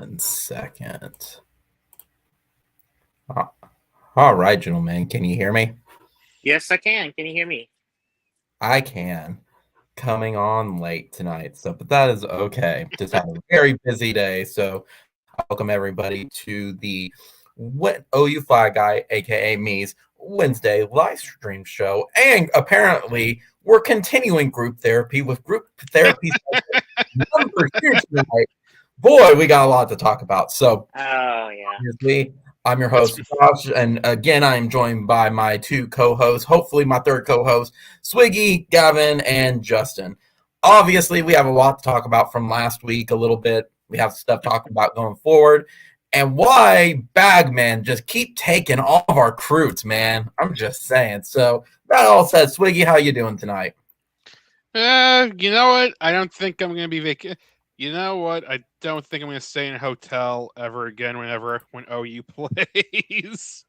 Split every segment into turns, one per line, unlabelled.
1 second. All right, gentlemen. Can you hear me?
Yes, I can. Can you hear me?
I can. Coming on late tonight, but that is okay. Just had a very busy day, so welcome everybody to the OU Flag Guy, aka me's Wednesday live stream show. And apparently, we're continuing group therapy with group therapy number 2 tonight. Boy, we got a lot to talk about. So, obviously, I'm your host, Josh, and again, I am joined by my 2 co-hosts, hopefully my 3rd co-host, Swiggy, Gavin, and Justin. Obviously, we have a lot to talk about from last week, a little bit. We have stuff to talk about going forward, and why Bagmen just keep taking all of our recruits, man. I'm just saying. So, that all said, Swiggy, how you doing tonight?
You know what? I don't think I'm going to be You know what? I don't think I'm going to stay in a hotel ever again when OU plays.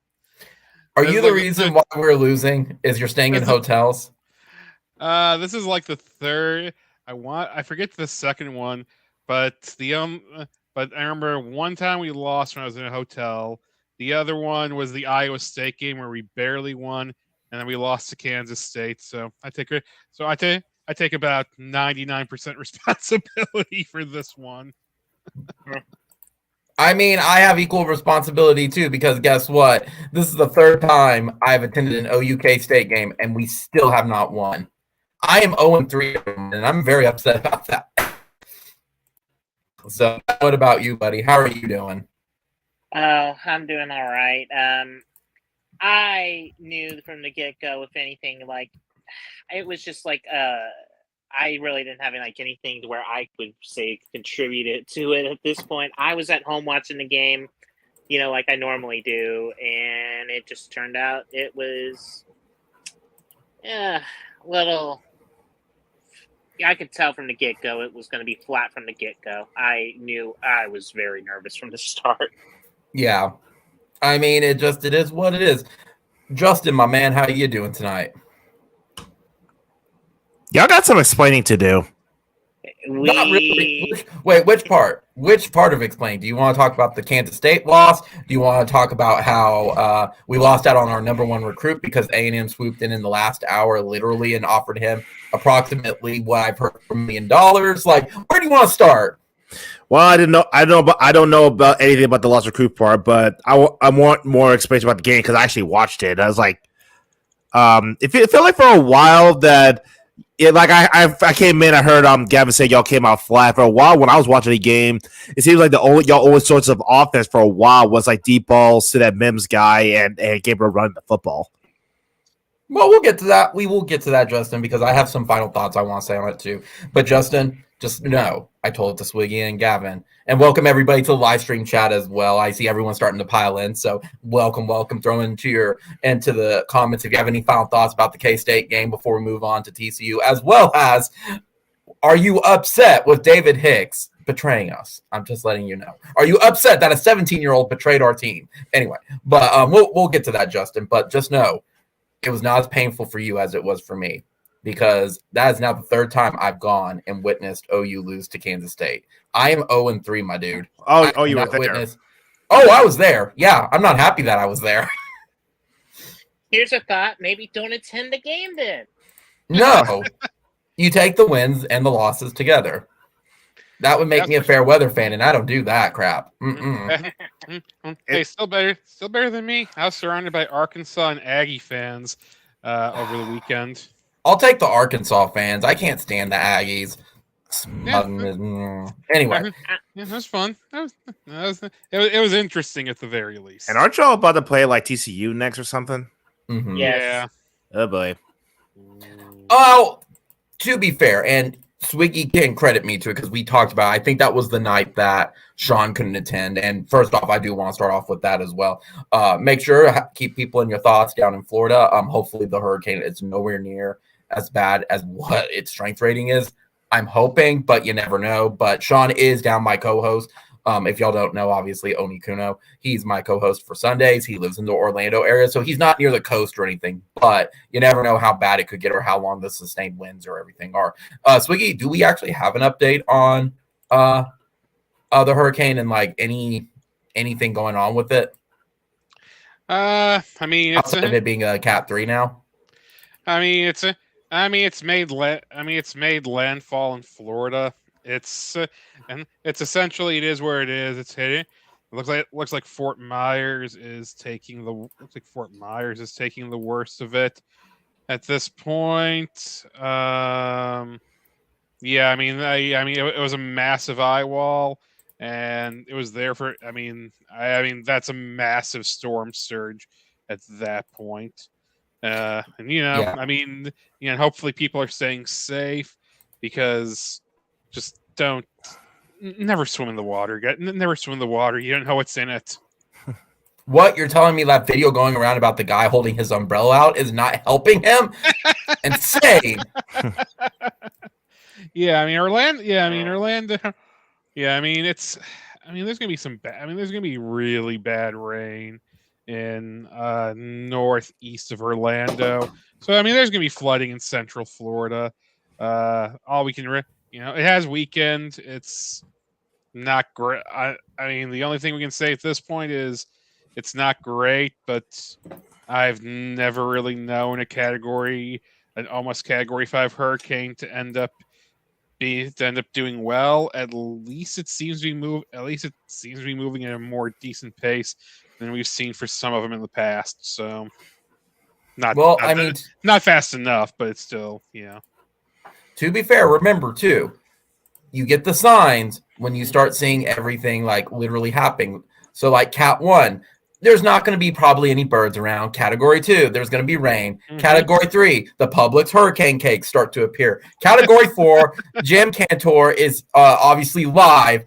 Are you the reason why we're losing? Is you're staying in hotels?
This is like the 3rd. I forget the 2nd one, but but I remember one time we lost when I was in a hotel. The other one was the Iowa State game where we barely won, and then we lost to Kansas State. So I take about 99% responsibility for this one.
I mean, I have equal responsibility too, because guess what? This is the 3rd time I've attended an OUK State game, and we still have not won. I am 0-3, and I'm very upset about that. So, what about you, buddy? How are you doing?
Oh, I'm doing all right. I knew from the get-go, if anything, like it was just like I really didn't have anything to where I could say contributed to it at this point. I was at home watching the game, like I normally do, and it just turned out it was a little. I could tell from the get-go it was going to be flat from the get-go. I knew I was very nervous from the start.
Yeah. I mean, it is what it is. Justin, my man, how are you doing tonight?
Y'all got some explaining to do.
Not really. Wait, which part? Which part of explaining? Do you want to talk about the Kansas State loss? Do you want to talk about how we lost out on our number 1 recruit because A&M swooped in the last hour, literally, and offered him approximately what I've heard $1 million? Like, where do you want to start?
Well, I don't know about anything about the lost recruit part, but I want more explanation about the game because I actually watched it. I was like, it felt like for a while that. I came in, I heard Gavin say y'all came out flat for a while. When I was watching the game, it seems like y'all only sorts of offense for a while was like deep balls to that Mims guy and Gabriel running the football.
Well, we'll get to that. We will get to that, Justin, because I have some final thoughts I want to say on it too. But Justin, just know I told it to Swiggy and Gavin. And welcome everybody to the live stream chat as well. I see everyone starting to pile in. So welcome. Throw into the comments if you have any final thoughts about the K-State game before we move on to TCU, as well as are you upset with David Hicks betraying us? I'm just letting you know. Are you upset that a 17-year-old betrayed our team? Anyway, but we'll get to that, Justin. But just know it was not as painful for you as it was for me, because that is now the 3rd time I've gone and witnessed OU lose to Kansas State. I am 0-3, my dude.
Oh, you were there.
Oh, I was there. Yeah, I'm not happy that I was there.
Here's a thought. Maybe don't attend the game then.
No. You take the wins and the losses together. That would make me a fair weather fan, and I don't do that crap.
Hey, still better than me. I was surrounded by Arkansas and Aggie fans over the weekend.
I'll take the Arkansas fans. I can't stand the Aggies. Anyway,
it was fun. It was interesting at the very least.
And aren't y'all about to play like TCU next or something?
Mm-hmm.
Yeah.
Oh boy.
Oh, to be fair, and Swiggy can credit me to it because we talked about it. I think that was the night that Sean couldn't attend. And first off, I do want to start off with that as well. Make sure to keep people in your thoughts down in Florida. Hopefully the hurricane is nowhere near as bad as what its strength rating is. I'm hoping, but you never know. But Sean is down, my co-host. If y'all don't know, obviously, Oni Kuno, he's my co-host for Sundays. He lives in the Orlando area, so he's not near the coast or anything, but you never know how bad it could get or how long the sustained winds or everything are. Swiggy, do we actually have an update on the hurricane and like anything going on with it?
I mean, it's
outside of it being a Cat 3 now.
it's made landfall in Florida. It's and it's essentially it is where it is. It's hitting. It looks like Fort Myers is taking the worst of it at this point. Yeah, it was a massive eye wall, and it was there for. I mean, that's a massive storm surge at that point. And
Yeah.
hopefully people are staying safe, because just never swim in the water. Never swim in the water. You don't know what's in it.
What, you're telling me that video going around about the guy holding his umbrella out is not helping him? Insane.
Yeah, Orlando. Yeah, Orlando. Yeah, there's gonna be there's gonna be really bad rain in northeast of Orlando. So there's gonna be flooding in Central Florida. All we can, it has weekend. It's not great. The only thing we can say at this point is it's not great, but I've never really known an almost Category 5 hurricane to end up doing well. At least it seems to be moving at a more decent pace than we've seen for some of them in the past. So not fast enough, but it's still,
To be fair, remember too, you get the signs when you start seeing everything like literally happening. So like Cat 1, there's not going to be probably any birds around. Category 2, there's going to be rain. Mm-hmm. Category 3, the Publix hurricane cakes start to appear. Category 4, Jim Cantor is obviously live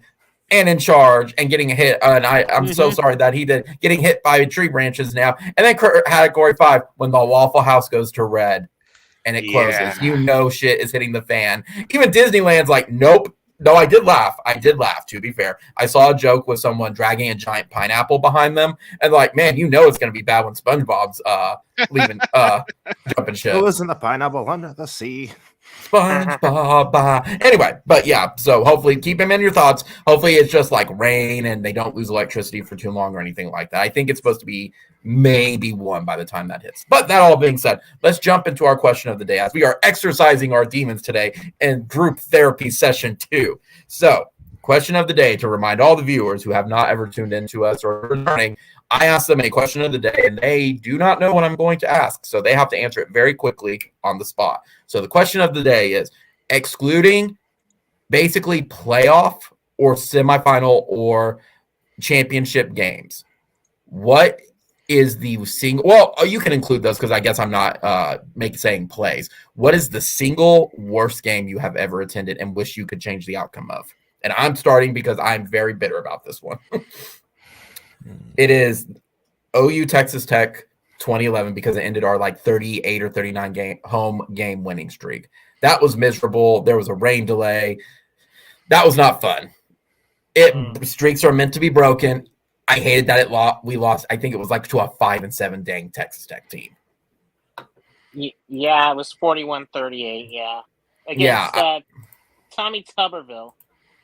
and in charge and getting hit. And I'm so sorry that he did, getting hit by tree branches now. And then Category 5, when the Waffle House goes to red and it closes, shit is hitting the fan. Even Disneyland's like, nope. No, I did laugh. To be fair, I saw a joke with someone dragging a giant pineapple behind them, and like, man, it's going to be bad when SpongeBob's leaving, jumping ship.
Who is in the pineapple under the sea?
SpongeBob. Anyway, but yeah, so hopefully keep him in your thoughts. Hopefully it's just like rain and they don't lose electricity for too long or anything like that. I think it's supposed to be maybe 1 by the time that hits. But that all being said, let's jump into our question of the day as we are exercising our demons today in group therapy session 2. So, question of the day, to remind all the viewers who have not ever tuned into us or returning, I ask them a question of the day and they do not know what I'm going to ask. So they have to answer it very quickly on the spot. So the question of the day is, excluding basically playoff or semifinal or championship games, what is the single, well, you can include those because I guess I'm not saying plays. What is the single worst game you have ever attended and wish you could change the outcome of? And I'm starting because I'm very bitter about this one. It is OU Texas Tech 2011 because it ended our like 38 or 39 home game winning streak. That was miserable. There was a rain delay. That was not fun. Streaks are meant to be broken. I hated that we lost. I think it was like to a 5-7 dang Texas Tech team.
Yeah, it was 41-38. Yeah, against Tommy Tuberville.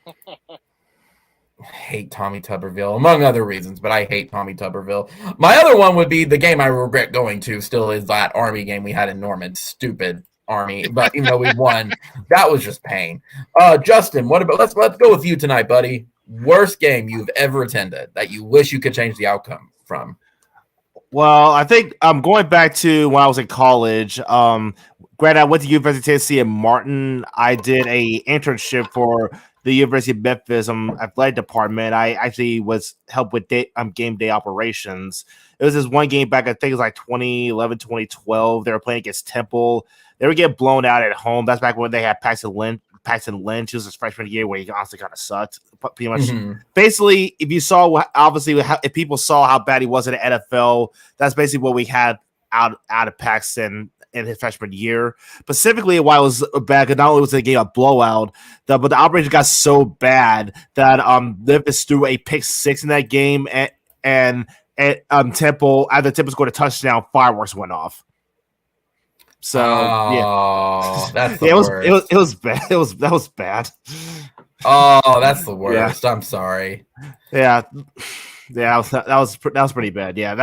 I hate Tommy Tuberville, among other reasons, but I hate Tommy Tuberville. My other one would be the game I regret going to still is that Army game we had in Norman. Stupid Army, but even though we won, that was just pain. Justin, what about let's go with you tonight, buddy. Worst game you've ever attended that you wish you could change the outcome from?
Well, I think I'm going back to when I was in college. Granted, I went to University of Tennessee in Martin. I did a internship for the University of Memphis athletic department. I actually was helped with game day operations. It was this one game back, I think it was like 2011, 2012. They were playing against Temple. They were getting blown out at home. That's back when they had Paxton Lynch. It was his freshman year where he honestly kind of sucked. Pretty much. Basically, if people saw how bad he was in the NFL, that's basically what we had out of Paxton in his freshman year. Specifically, why it was bad, because not only was the game a blowout, but the operation got so bad that Memphis threw a pick 6 in that game, and Temple, after Temple scored a touchdown, fireworks went off. So
that's
it was bad. That was bad.
Oh, that's the worst. I'm sorry.
Yeah, that was pretty bad. Yeah,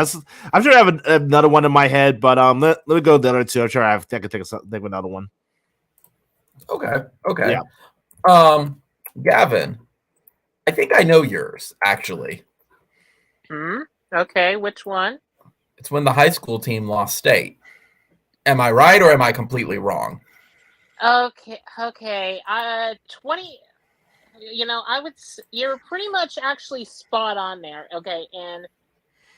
I'm sure I have another one in my head, but let me go the other two. I'm sure I can think of another one.
Okay.
Yeah.
Gavin, I think I know yours actually.
Okay, which one?
It's when the high school team lost state. Am I right or am I completely wrong?
Okay. 20. You're pretty much actually spot on there. Okay, and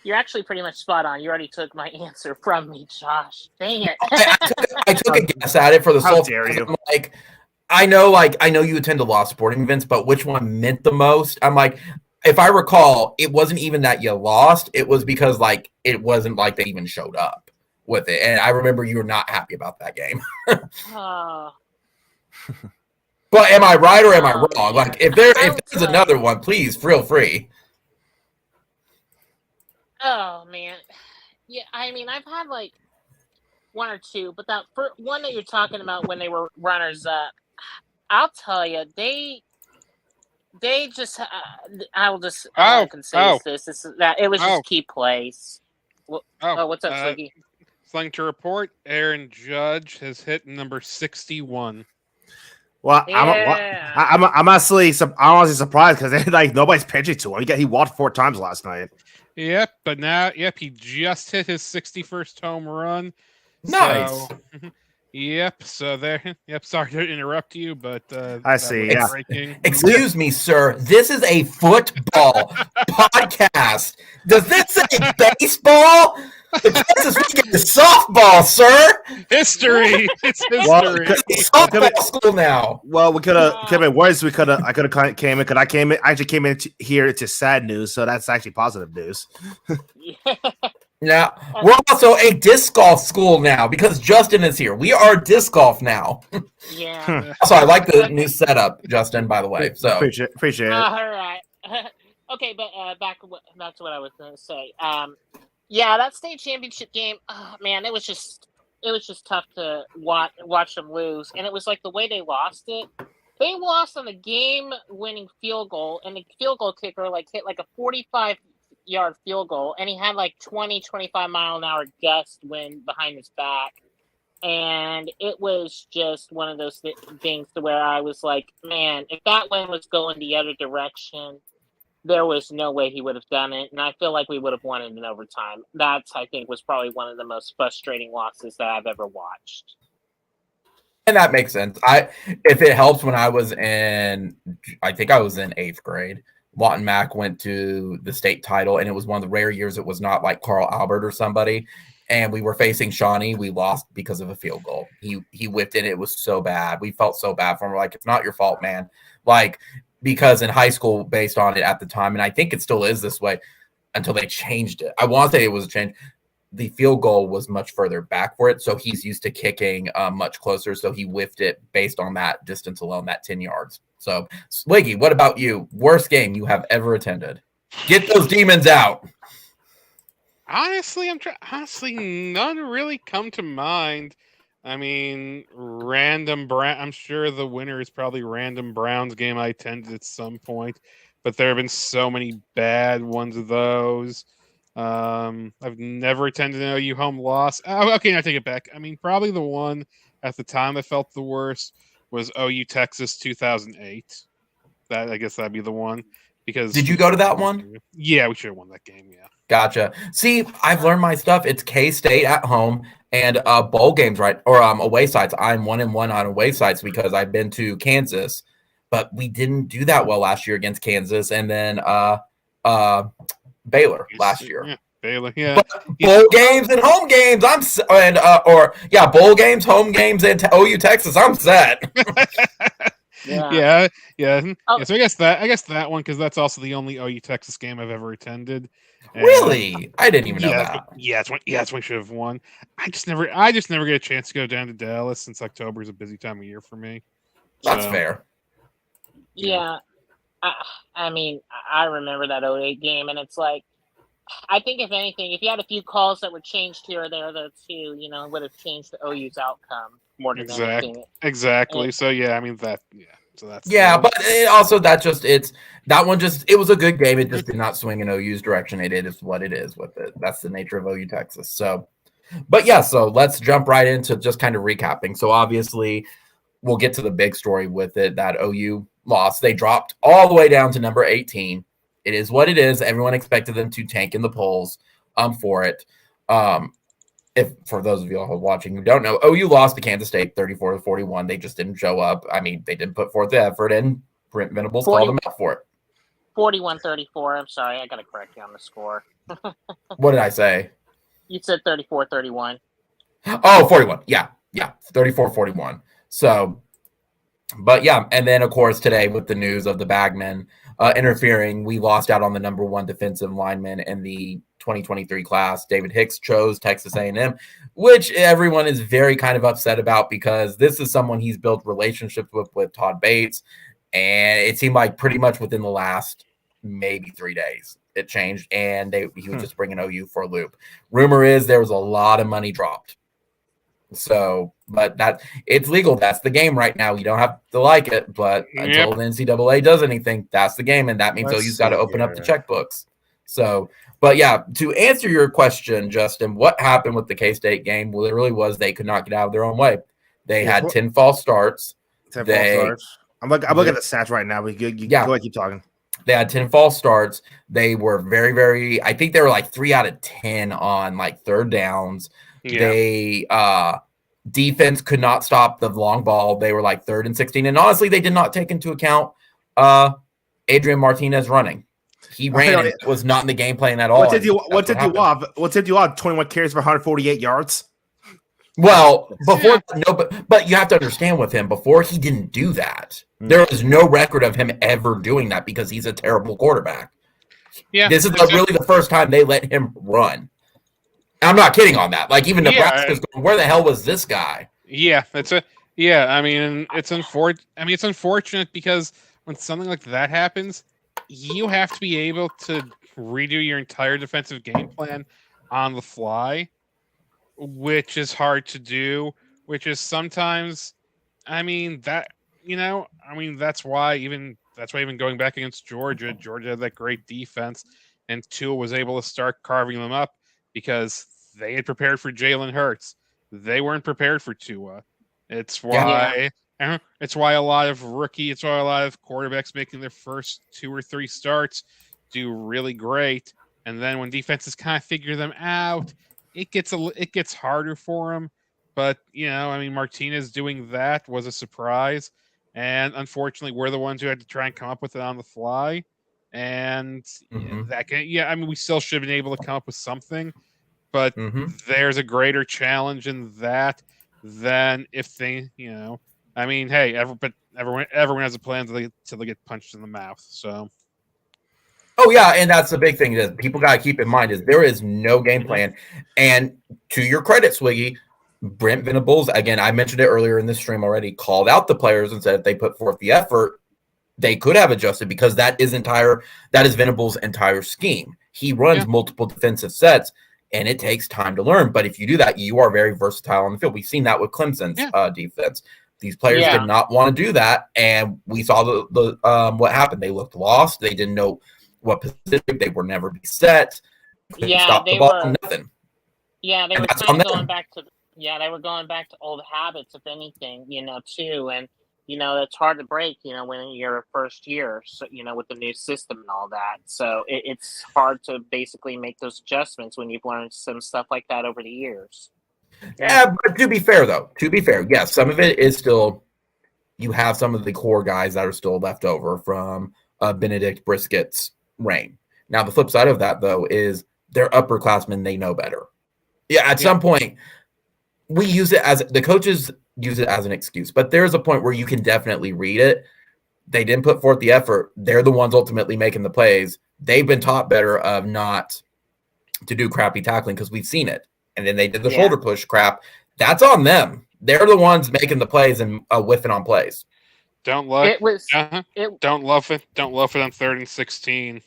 you're actually pretty much spot on. You already took my answer from me, Josh. Dang it.
I took a guess at it for the
How
sole
dare you?
I'm like, I know you attend a lot of sporting events, but which one meant the most? I'm like, if I recall, it wasn't even that you lost. It was because like it wasn't like they even showed up with it. And I remember you were not happy about that game.
Oh,
But am I right or am I
Oh,
wrong?
man.
Like if
I
there's
would
another
say-
one, please feel free.
oh man. Yeah, I mean, I've had like one or two, but that one that you're talking about when they were runners up, I'll tell you, they just. I will just. All I can say is this is that it was just key plays. What's up, Swiggy?
Something to report: Aaron Judge has hit number 61.
Well,
Yeah.
I'm honestly surprised because like nobody's pitching to him. He walked 4 times last night.
Yep, but now, he just hit his 61st home run.
Nice.
So, yep. So there. Yep. Sorry to interrupt you, but
I see. Yeah.
Excuse me, sir. This is a football podcast. Does this say baseball? The Kansas Weekend is softball, sir.
History. It's history.
Well,
It's softball school now.
Well, we could have came in worse. I could have came in because I actually came in here to sad news, so that's actually positive news.
Now we're also a disc golf school now because Justin is here. We are disc golf now.
Yeah.
So I like the new setup, Justin. By the way, so
appreciate it.
All right. Okay, but back to what I was going to say. Yeah, that state championship game. Oh, man, it was just tough to watch them lose, and it was like the way they lost it. They lost on the game-winning field goal, and the field goal kicker hit like a 45-yard field goal, and he had like 25 mile an hour gust wind behind his back. And it was just one of those things to where I was like, man, if that wind was going the other direction, there was no way he would have done it. And I feel like we would have won it in overtime. That's, I think, was probably one of the most frustrating losses that I've ever watched.
And that makes sense. If it helps, when I was in 8th grade, Lawton Mack went to the state title, and it was one of the rare years it was not like Carl Albert or somebody. And we were facing Shawnee. We lost because of a field goal. He whipped it. It was so bad. We felt so bad for him. We're like, it's not your fault, man. Like, because in high school, based on it at the time, and I think it still is this way until they changed it. I want to say it was a change. The field goal was much further back for it, so he's used to kicking much closer, so he whiffed it based on that distance alone, that 10 yards. So, Swiggy, what about you? Worst game you have ever attended? Get those demons out.
Honestly, none really come to mind. I mean, I'm sure the winner is probably random Browns game I attended at some point, but there have been so many bad ones of those. I've never attended an OU home loss. Oh, okay, I take it back. I mean, probably the one at the time I felt the worst was OU Texas 2008. I guess that'd be the one. Because
did you go to that one?
Yeah, we should have won that game. Yeah.
Gotcha. See, I've learned my stuff. It's K-State at home and bowl games, right? Or away sites. I'm 1-1 on away sites because I've been to Kansas, but we didn't do that well last year against Kansas, and then Baylor last year.
Yeah, Baylor. Yeah.
But bowl games and home games. Bowl games, home games, and OU Texas. I'm set.
Yeah.
Oh.
So I guess that one, because that's also the only OU Texas game I've ever attended. And,
really? I didn't even know that.
That's when we should have won. I just never get a chance to go down to Dallas since October is a busy time of year for me.
That's fair.
Yeah. I mean, I remember that 08 game, and it's like, I think if anything, if you had a few calls that were changed here or there, that too, would have changed the OU's outcome more than anything.
Exactly. So yeah, I mean that. Yeah. So that's
but it also that was a good game. It just did not swing in OU's direction. It is what it is with it. That's the nature of OU Texas. So, but yeah, so let's jump right into just kind of recapping. So obviously, we'll get to the big story with it that OU lost. They dropped all the way down to number 18. It is what it is. Everyone expected them to tank in the polls for it. If for those of you all watching who don't know, OU lost to Kansas State 34-41. They just didn't show up. I mean, they didn't put forth the effort, and Brent Venables called them out for it.
41-34. I'm sorry, I got to correct you on the score.
What did I say?
You said 34-31.
Oh, 41. Yeah, 34-41. So, but yeah, and then of course today with the news of the Bagmen interfering, we lost out on the number 1 defensive lineman in the 2023 class. David Hicks chose Texas A&M, which everyone is very kind of upset about because this is someone he's built relationships with Todd Bates, and it seemed like pretty much within the last maybe 3 days it changed, and he was just bringing OU for a loop. Rumor is there was a lot of money dropped. So, but that it's legal. That's the game right now. You don't have to like it, but until the NCAA does anything, that's the game, and that means OU's got to open up the checkbooks. So, but yeah, to answer your question, Justin, what happened with the K-State game literally was they could not get out of their own way. They had 10 false starts.
10 false starts. I'm looking at the stats right now. Go ahead, keep talking.
They had 10 false starts. They were very, very, I think they were like 3 out of 10 on like third downs. Yeah. They defense could not stop the long ball. They were like 3rd and 16. And honestly, they did not take into account Adrian Martinez running. He ran and was not in the game plan at all.
What did you want? 21 carries for 148 yards?
Well, before but you have to understand with him, before he didn't do that. There was no record of him ever doing that because he's a terrible quarterback. Yeah. This is really the first time they let him run. I'm not kidding on that. Like even Nebraska's going, where the hell was this guy?
Yeah, I mean, it's unfortunate because when something like that happens, you have to be able to redo your entire defensive game plan on the fly, which is hard to do. Which is sometimes, that's why even going back against Georgia had that great defense, and Tua was able to start carving them up because they had prepared for Jalen Hurts. They weren't prepared for Tua. It's why a lot of quarterbacks making their first 2 or 3 starts do really great, and then when defenses kind of figure them out, it gets harder for them. But Martinez doing that was a surprise, and unfortunately, we're the ones who had to try and come up with it on the fly. And we still should have been able to come up with something. But there's a greater challenge in that than if they, hey, everyone has a plan until they get punched in the mouth. So.
Oh yeah, and that's the big thing that people got to keep in mind is there is no game plan. And to your credit, Swiggy, Brent Venables, again, I mentioned it earlier in this stream already, called out the players and said if they put forth the effort, they could have adjusted because that is Venables' entire scheme. He runs multiple defensive sets. And it takes time to learn. But if you do that, you are very versatile on the field. We've seen that with Clemson's defense. These players did not want to do that. And we saw the what happened. They looked lost. They didn't know what position. They were never be set.
Stop the ball, nothing. Yeah, they were kind of going back to old habits, if anything, too. And, it's hard to break, when you're first year, so, with the new system and all that. So it's hard to basically make those adjustments when you've learned some stuff like that over the years.
Yeah, but to be fair, yes, some of it is still, you have some of the core guys that are still left over from Benedict Briskett's reign. Now, the flip side of that, though, is they're upperclassmen. They know better. Yeah, at some point, we use it as the coaches use it as an excuse, but there's a point where you can definitely read it. They didn't put forth the effort. They're the ones ultimately making the plays. They've been taught better of not to do crappy tackling because we've seen it. And then they did the shoulder push crap. That's on them. They're the ones making the plays and whiffing on plays.
Don't love it on 3rd and 16.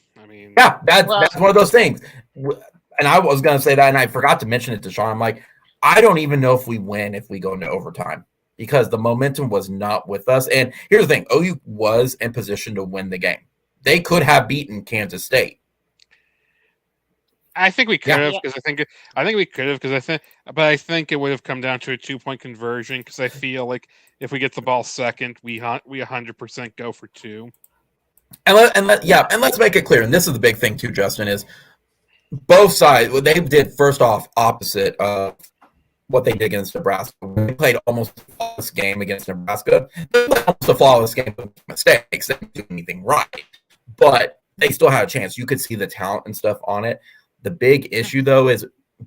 That's one of those things. And I was going to say that, and I forgot to mention it to Sean. I'm like, I don't even know if we win if we go into overtime. because the momentum was not with us. And here's the thing, OU was in position to win the game. They could have beaten Kansas State.
I think we could have because I think we could have because I think it would have come down to a 2-point conversion because I feel like if we get the ball second, we 100% go for 2.
And let's make it clear. And this is the big thing too, Justin, is both sides. What they did first off, opposite of what they did against Nebraska. They played almost a flawless game against Nebraska. They played almost a flawless game with mistakes. They didn't do anything right, but they still had a chance. You could see the talent and stuff on it. The big issue, though, is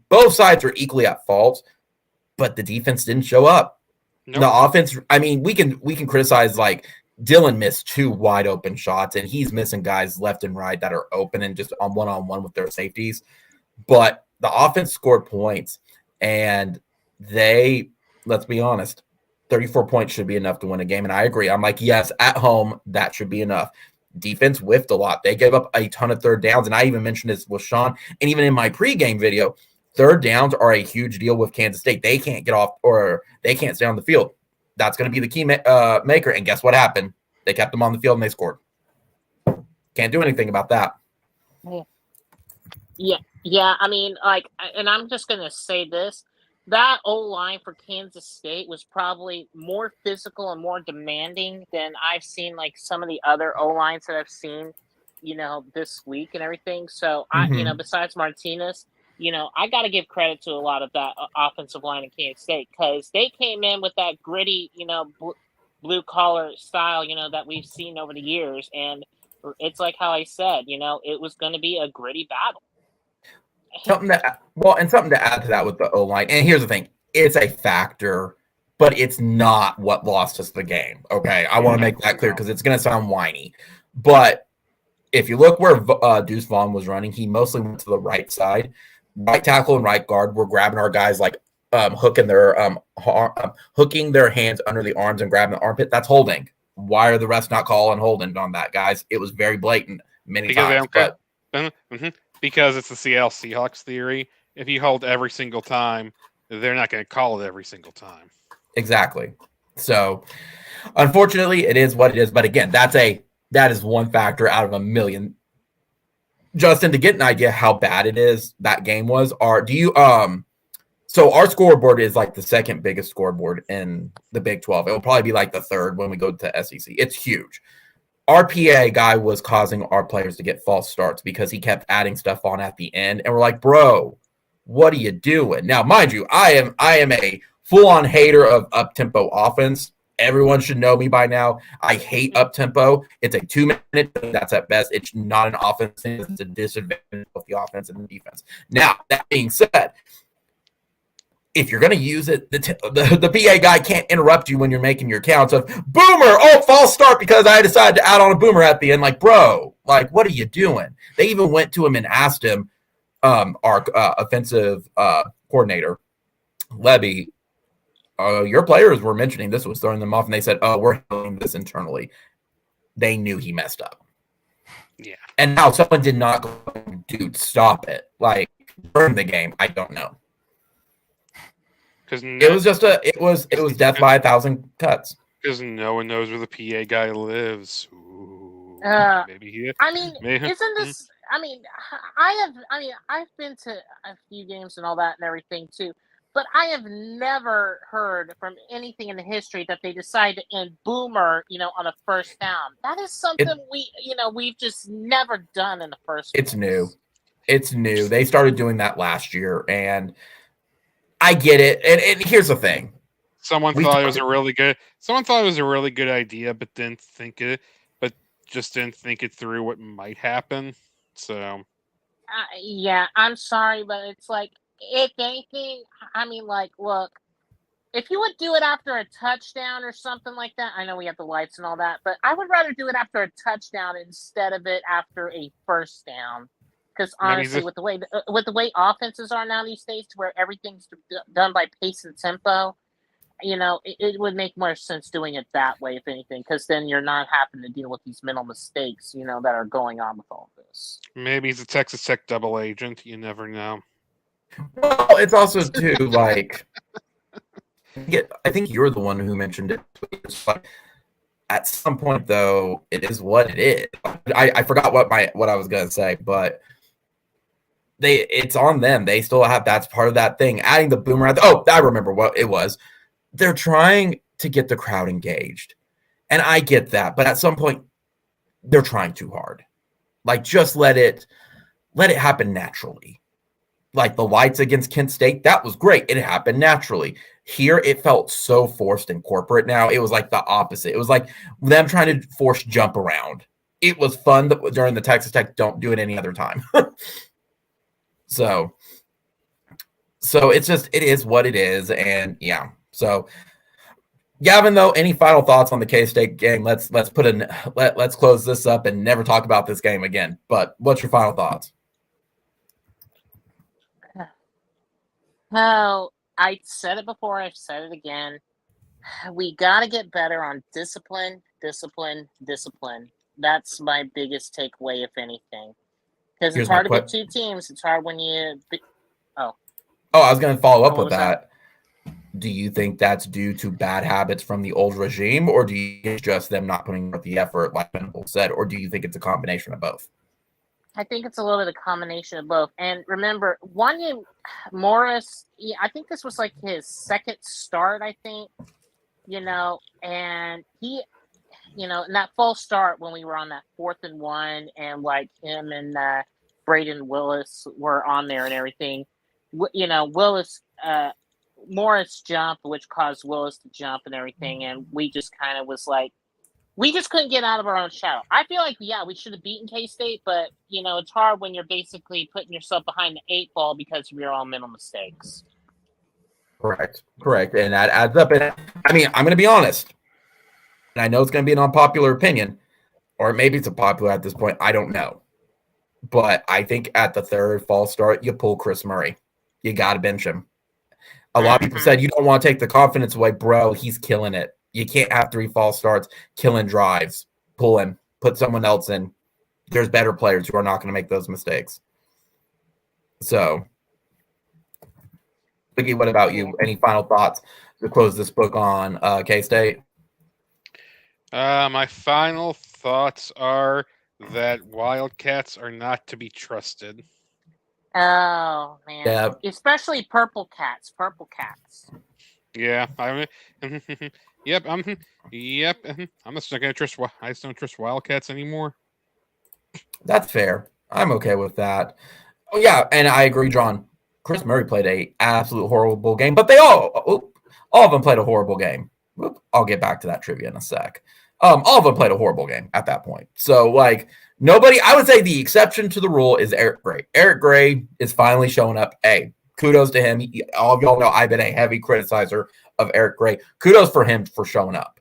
both sides are equally at fault, but the defense didn't show up. Nope. The offense, I mean, we can criticize, like, Dylan missed 2 wide open shots, and he's missing guys left and right that are open and just on one-on-one with their safeties. But the offense scored points, and let's be honest, 34 points should be enough to win a game. And I agree. I'm like, yes, at home, that should be enough. Defense whiffed a lot. They gave up a ton of third downs, and I even mentioned this with Sean. And even in my pregame video, third downs are a huge deal with Kansas State. They can't get off or they can't stay on the field. That's going to be the key maker. And guess what happened? They kept them on the field and they scored. Can't do anything about that.
Yeah. I mean, like, and I'm just going to say this. That O-line for Kansas State was probably more physical and more demanding than I've seen, like, some of the other O-lines that I've seen, this week and everything. So, besides Martinez, I got to give credit to a lot of that offensive line in Kansas State because they came in with that gritty, blue-collar style, that we've seen over the years. And it's like how I said, it was going to be a gritty battle.
Something to add to that with the O-line. And here's the thing. It's a factor, but it's not what lost us the game. Okay. I want to make that clear because it's going to sound whiny. But if you look where Deuce Vaughn was running, he mostly went to the right side. Right tackle and right guard were grabbing our guys like hooking their hands under the arms and grabbing the armpit. That's holding. Why are the refs not calling holding on that, guys? It was very blatant many times.
Because it's the Seattle Seahawks theory. If you hold every single time, they're not going to call it every single time.
Exactly. So, unfortunately, it is what it is. But again, that is one factor out of a million. Justin, to get an idea how bad it is that game was, so our scoreboard is like the second biggest scoreboard in the Big 12. It will probably be like the third when we go to SEC. It's huge. Our PA guy was causing our players to get false starts because he kept adding stuff on at the end. And we're like, bro, what are you doing? Now, mind you, I am a full-on hater of up-tempo offense. Everyone should know me by now. I hate up-tempo. It's a 2-minute thing. That's at best. It's not an offense thing. It's a disadvantage of the offense and the defense. Now, that being said, if you're going to use it, the PA guy can't interrupt you when you're making your counts of boomer. Oh, false start because I decided to add on a boomer at the end. Like, bro, like, what are you doing? They even went to him and asked him, our offensive coordinator, Levy, your players were mentioning this was throwing them off, and they said, oh, we're handling this internally. They knew he messed up.
Yeah.
And now someone did not go, dude, stop it. Like, during the game, I don't know. It was death by 1,000 cuts.
Because no one knows where the PA guy lives. Ooh, maybe he.
Isn't this? I've been to a few games and all that and everything too, but I have never heard from anything in the history that they decide to end boomer, on a first down. That is something we've just never done in the first place.
It's new. They started doing that last year, and I get it. And here's the thing.
Someone thought it was a really good idea, but just didn't think it through what might happen. So
yeah, I'm sorry, but it's like, if anything, look, if you would do it after a touchdown or something like that, I know we have the lights and all that, but I would rather do it after a touchdown instead of it after a first down. Because honestly, with the way offenses are now these days, to where everything's done by pace and tempo, it would make more sense doing it that way, if anything, because then you're not having to deal with these mental mistakes, that are going on with all this.
Maybe he's a Texas Tech double agent. You never know.
Well, it's also too like I think you're the one who mentioned it. It's like, at some point, though, it is what it is. I forgot what I was gonna say, but it's on them. They still have that's part of that thing. Adding the boomerang. Oh, I remember what it was. They're trying to get the crowd engaged, and I get that, but at some point, they're trying too hard. Like, just let it happen naturally. Like the lights against Kent State, that was great. It happened naturally. Here, it felt so forced and corporate. Now it was like the opposite. It was like them trying to force jump around. It was fun during the Texas Tech. Don't do it any other time. So it's just, it is what it is. And yeah. So Gavin, though, any final thoughts on the K-State game? Let's close this up and never talk about this game again. But what's your final thoughts?
Oh, I said it before. I've said it again. We got to get better on discipline. That's my biggest takeaway, if anything. Because it's hard to get two teams. It's hard when you... Oh,
I was going to follow up with that. Do you think that's due to bad habits from the old regime, or do you think it's just them not putting forth the effort, like Venable said, or do you think it's a combination of both?
I think it's a little bit of a combination of both. And remember, one game, Morris, I think this was like his second start, I think, and he, in that false start when we were on that 4th and 1 and like him and Braden Willis were on there and everything, Morris jumped, which caused Willis to jump and everything. And we just kind of was like, we just couldn't get out of our own shadow. I feel like, we should have beaten K-State, but, it's hard when you're basically putting yourself behind the 8 ball because of your own mental mistakes.
Correct. And that adds up. And I mean, I'm going to be honest, and I know it's going to be an unpopular opinion, or maybe it's a popular at this point. I don't know. But I think at the third false start, you pull Chris Murray. You got to bench him. A lot of people said you don't want to take the confidence away. Bro, he's killing it. You can't have 3 false starts, killing drives. Pull him. Put someone else in. There's better players who are not going to make those mistakes. So, Swiggy, what about you? Any final thoughts to close this book on K-State?
My final thoughts are that Wildcats are not to be trusted.
Oh, man.
Yeah.
Especially purple cats.
Yeah, yep. I'm just not gonna trust. I just don't trust Wildcats anymore.
That's fair. I'm okay with that. Oh yeah, and I agree, John. Chris Murray played a absolute horrible game, but they all of them played a horrible game. I'll get back to that trivia in a sec. All of them played a horrible game at that point. So like nobody, I would say the exception to the rule is Eric Gray. Eric Gray is finally showing up. Hey, kudos to him. All of y'all know I've been a heavy criticizer of Eric Gray. Kudos for him for showing up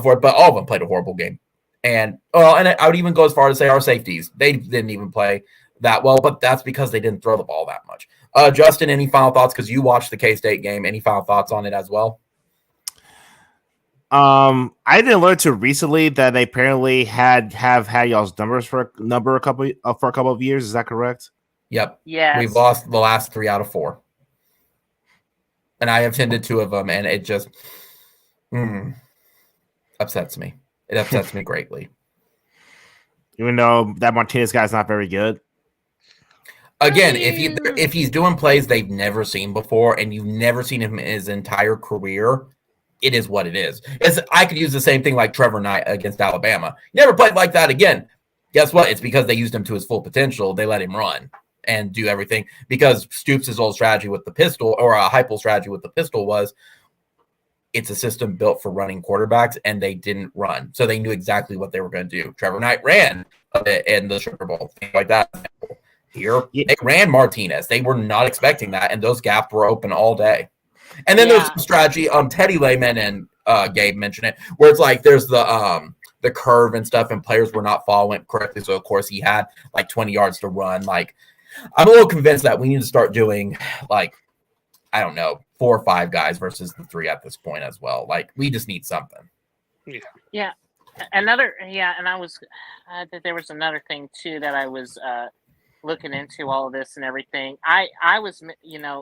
for it, but all of them played a horrible game. And I would even go as far as say our safeties. They didn't even play that well, but that's because they didn't throw the ball that much. Justin, any final thoughts? Because you watched the K-State game. Any final thoughts on it as well?
I didn't learn till recently that they apparently have had y'all's numbers for a couple of years. Is that correct?
Yep.
Yes.
We've lost the last 3 out of 4. And I attended 2 of them, and it just upsets me. It upsets me greatly.
Even though that Martinez guy's not very good.
Again, if he's doing plays they've never seen before, and you've never seen him in his entire career, it is what it is. I could use the same thing like Trevor Knight against Alabama. He never played like that again. Guess what? It's because they used him to his full potential. They let him run and do everything. Because Stoops' old strategy with the pistol, or a Heupel strategy with the pistol, was it's a system built for running quarterbacks, and they didn't run. So they knew exactly what they were going to do. Trevor Knight ran in the Sugar Bowl, things like that. Here, they ran Martinez. They were not expecting that, and those gaps were open all day. And then there's some strategy. Teddy Lehman and Gabe mentioned it, where it's like there's the curve and stuff, and players were not following correctly. So of course he had like 20 yards to run. Like, I'm a little convinced that we need to start doing like, I don't know, 4 or 5 guys versus the 3 at this point as well. Like, we just need something.
Yeah. And I was that there was another thing too that I was looking into all of this and everything. I was,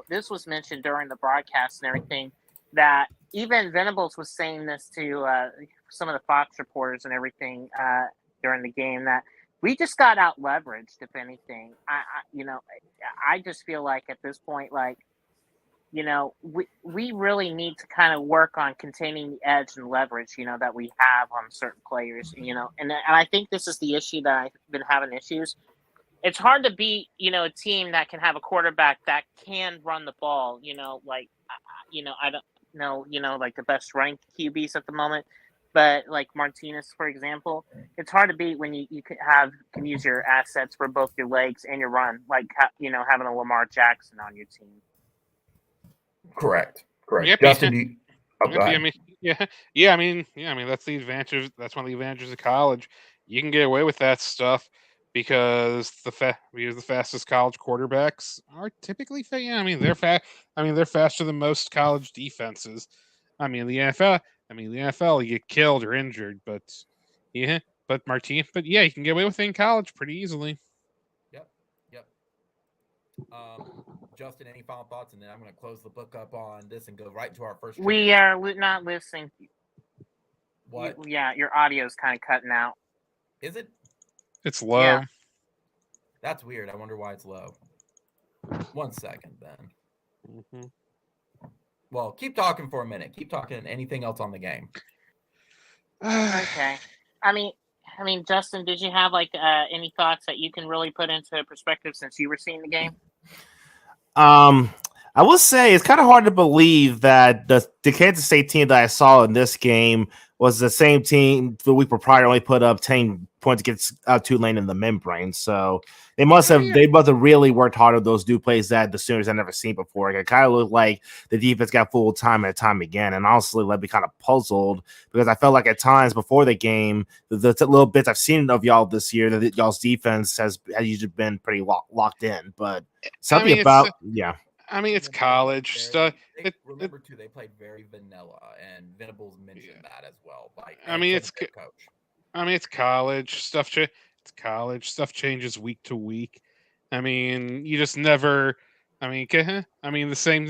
this was mentioned during the broadcast and everything, that even Venables was saying this to some of the Fox reporters and everything during the game, that we just got out leveraged. If anything, I just feel like at this point, like, we really need to kind of work on containing the edge and leverage, that we have on certain players, and I think this is the issue that I've been having issues. It's hard to beat, a team that can have a quarterback that can run the ball, like, I don't know, like the best ranked QBs at the moment, but like Martinez, for example, it's hard to beat when you can use your assets for both your legs and your run, like, having a Lamar Jackson on your team.
Correct.
Yep.
Justin,
Yep, I mean, that's the advantage. That's one of the advantages of college. You can get away with that stuff because the fastest college quarterbacks are typically fast. Yeah, they're fast. They're faster than most college defenses. The NFL, you get killed or injured, but you can get away with it in college pretty easily.
Yep. Justin, any final thoughts? And then I'm going to close the book up on this and go right to our first.
We are not listening.
What?
Your audio is kind of cutting out.
Is it?
It's low.
Yeah.
That's weird. I wonder why it's low. 1 second, then.
Mm-hmm.
Well, keep talking for a minute. Keep talking. Anything else on the game?
Okay. I mean, Justin, did you have any thoughts that you can really put into perspective since you were seeing the game?
I will say it's kind of hard to believe that the Kansas State team that I saw in this game was the same team the week prior only put up 10 points against Tulane in the membrane. So they must have really worked hard on those new plays that the Sooners had never seen before. It kind of looked like the defense got fooled time and time again, and honestly left me kind of puzzled because I felt like at times before the game, the little bits I've seen of y'all this year, that y'all's defense has usually been pretty locked in, but something
it's college stuff.
Remember too, they played very vanilla, and Venables mentioned that as well. Like,
it's
coach.
It's college stuff. It's college stuff changes week to week. You just never. The same.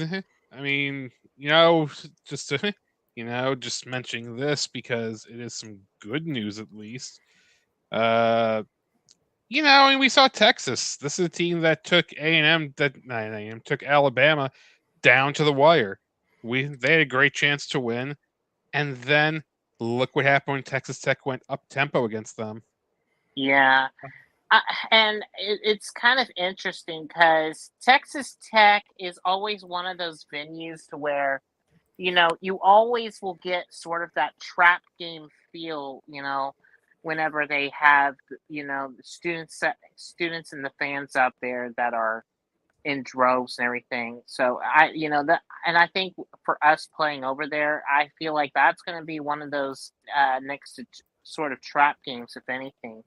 Just mentioning this because it is some good news at least. We saw Texas. This is a team that took A&M, took Alabama down to the wire. They had a great chance to win, and then look what happened when Texas Tech went up tempo against them.
Yeah, and it's kind of interesting because Texas Tech is always one of those venues to where, you always will get sort of that trap game feel, whenever they have, students and the fans out there that are in droves and everything. So and I think for us playing over there, I feel like that's going to be one of those next to sort of trap games, if anything,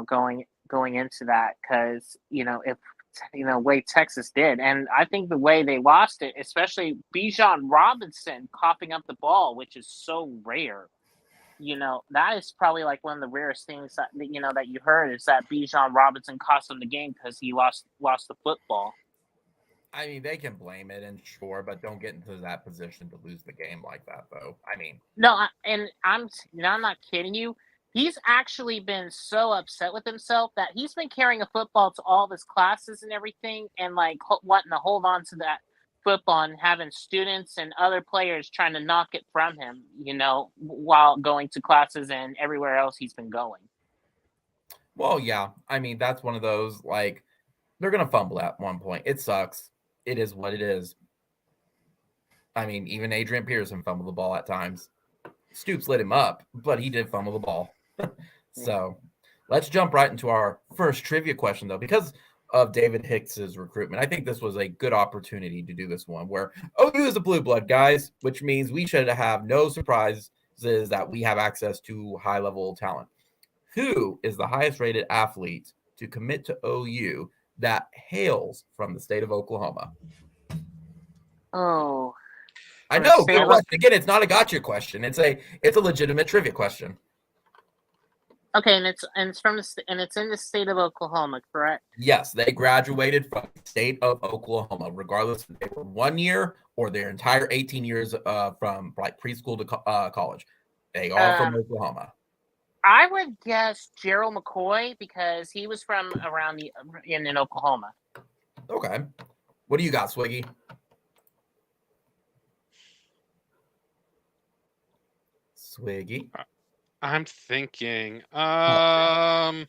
going into that, because if way Texas did, and I think the way they lost it, especially Bijan Robinson coughing up the ball, which is so rare. That is probably like one of the rarest things that that you heard, is that Bijan Robinson cost them the game because he lost the football.
They can blame it, and sure, but don't get into that position to lose the game like that, though.
No, and I'm not kidding you. He's actually been so upset with himself that he's been carrying a football to all of his classes and everything, and wanting to hold on to that football and having students and other players trying to knock it from him, while going to classes and everywhere else he's been going.
Well, yeah. That's one of those, they're going to fumble at one point. It sucks. It is what it is. Even Adrian Pearson fumbled the ball at times. Stoops lit him up, but he did fumble the ball. So let's jump right into our first trivia question, though, because of David Hicks's recruitment. I think this was a good opportunity to do this one where OU is a blue blood, guys, which means we should have no surprises that we have access to high-level talent. Who is the highest-rated athlete to commit to OU that hails from the state of Oklahoma?
Oh,
I know. Good question. Again, it's not a gotcha question. It's a legitimate trivia question.
Okay, and it's from it's in the state of Oklahoma, correct?
Yes, they graduated from the state of Oklahoma, regardless if they were 1 year or their entire 18 years from like preschool to college. They are from Oklahoma.
I would guess Gerald McCoy because he was from around in Oklahoma.
Okay. What do you got, Swiggy? Swiggy.
I'm thinking. Man,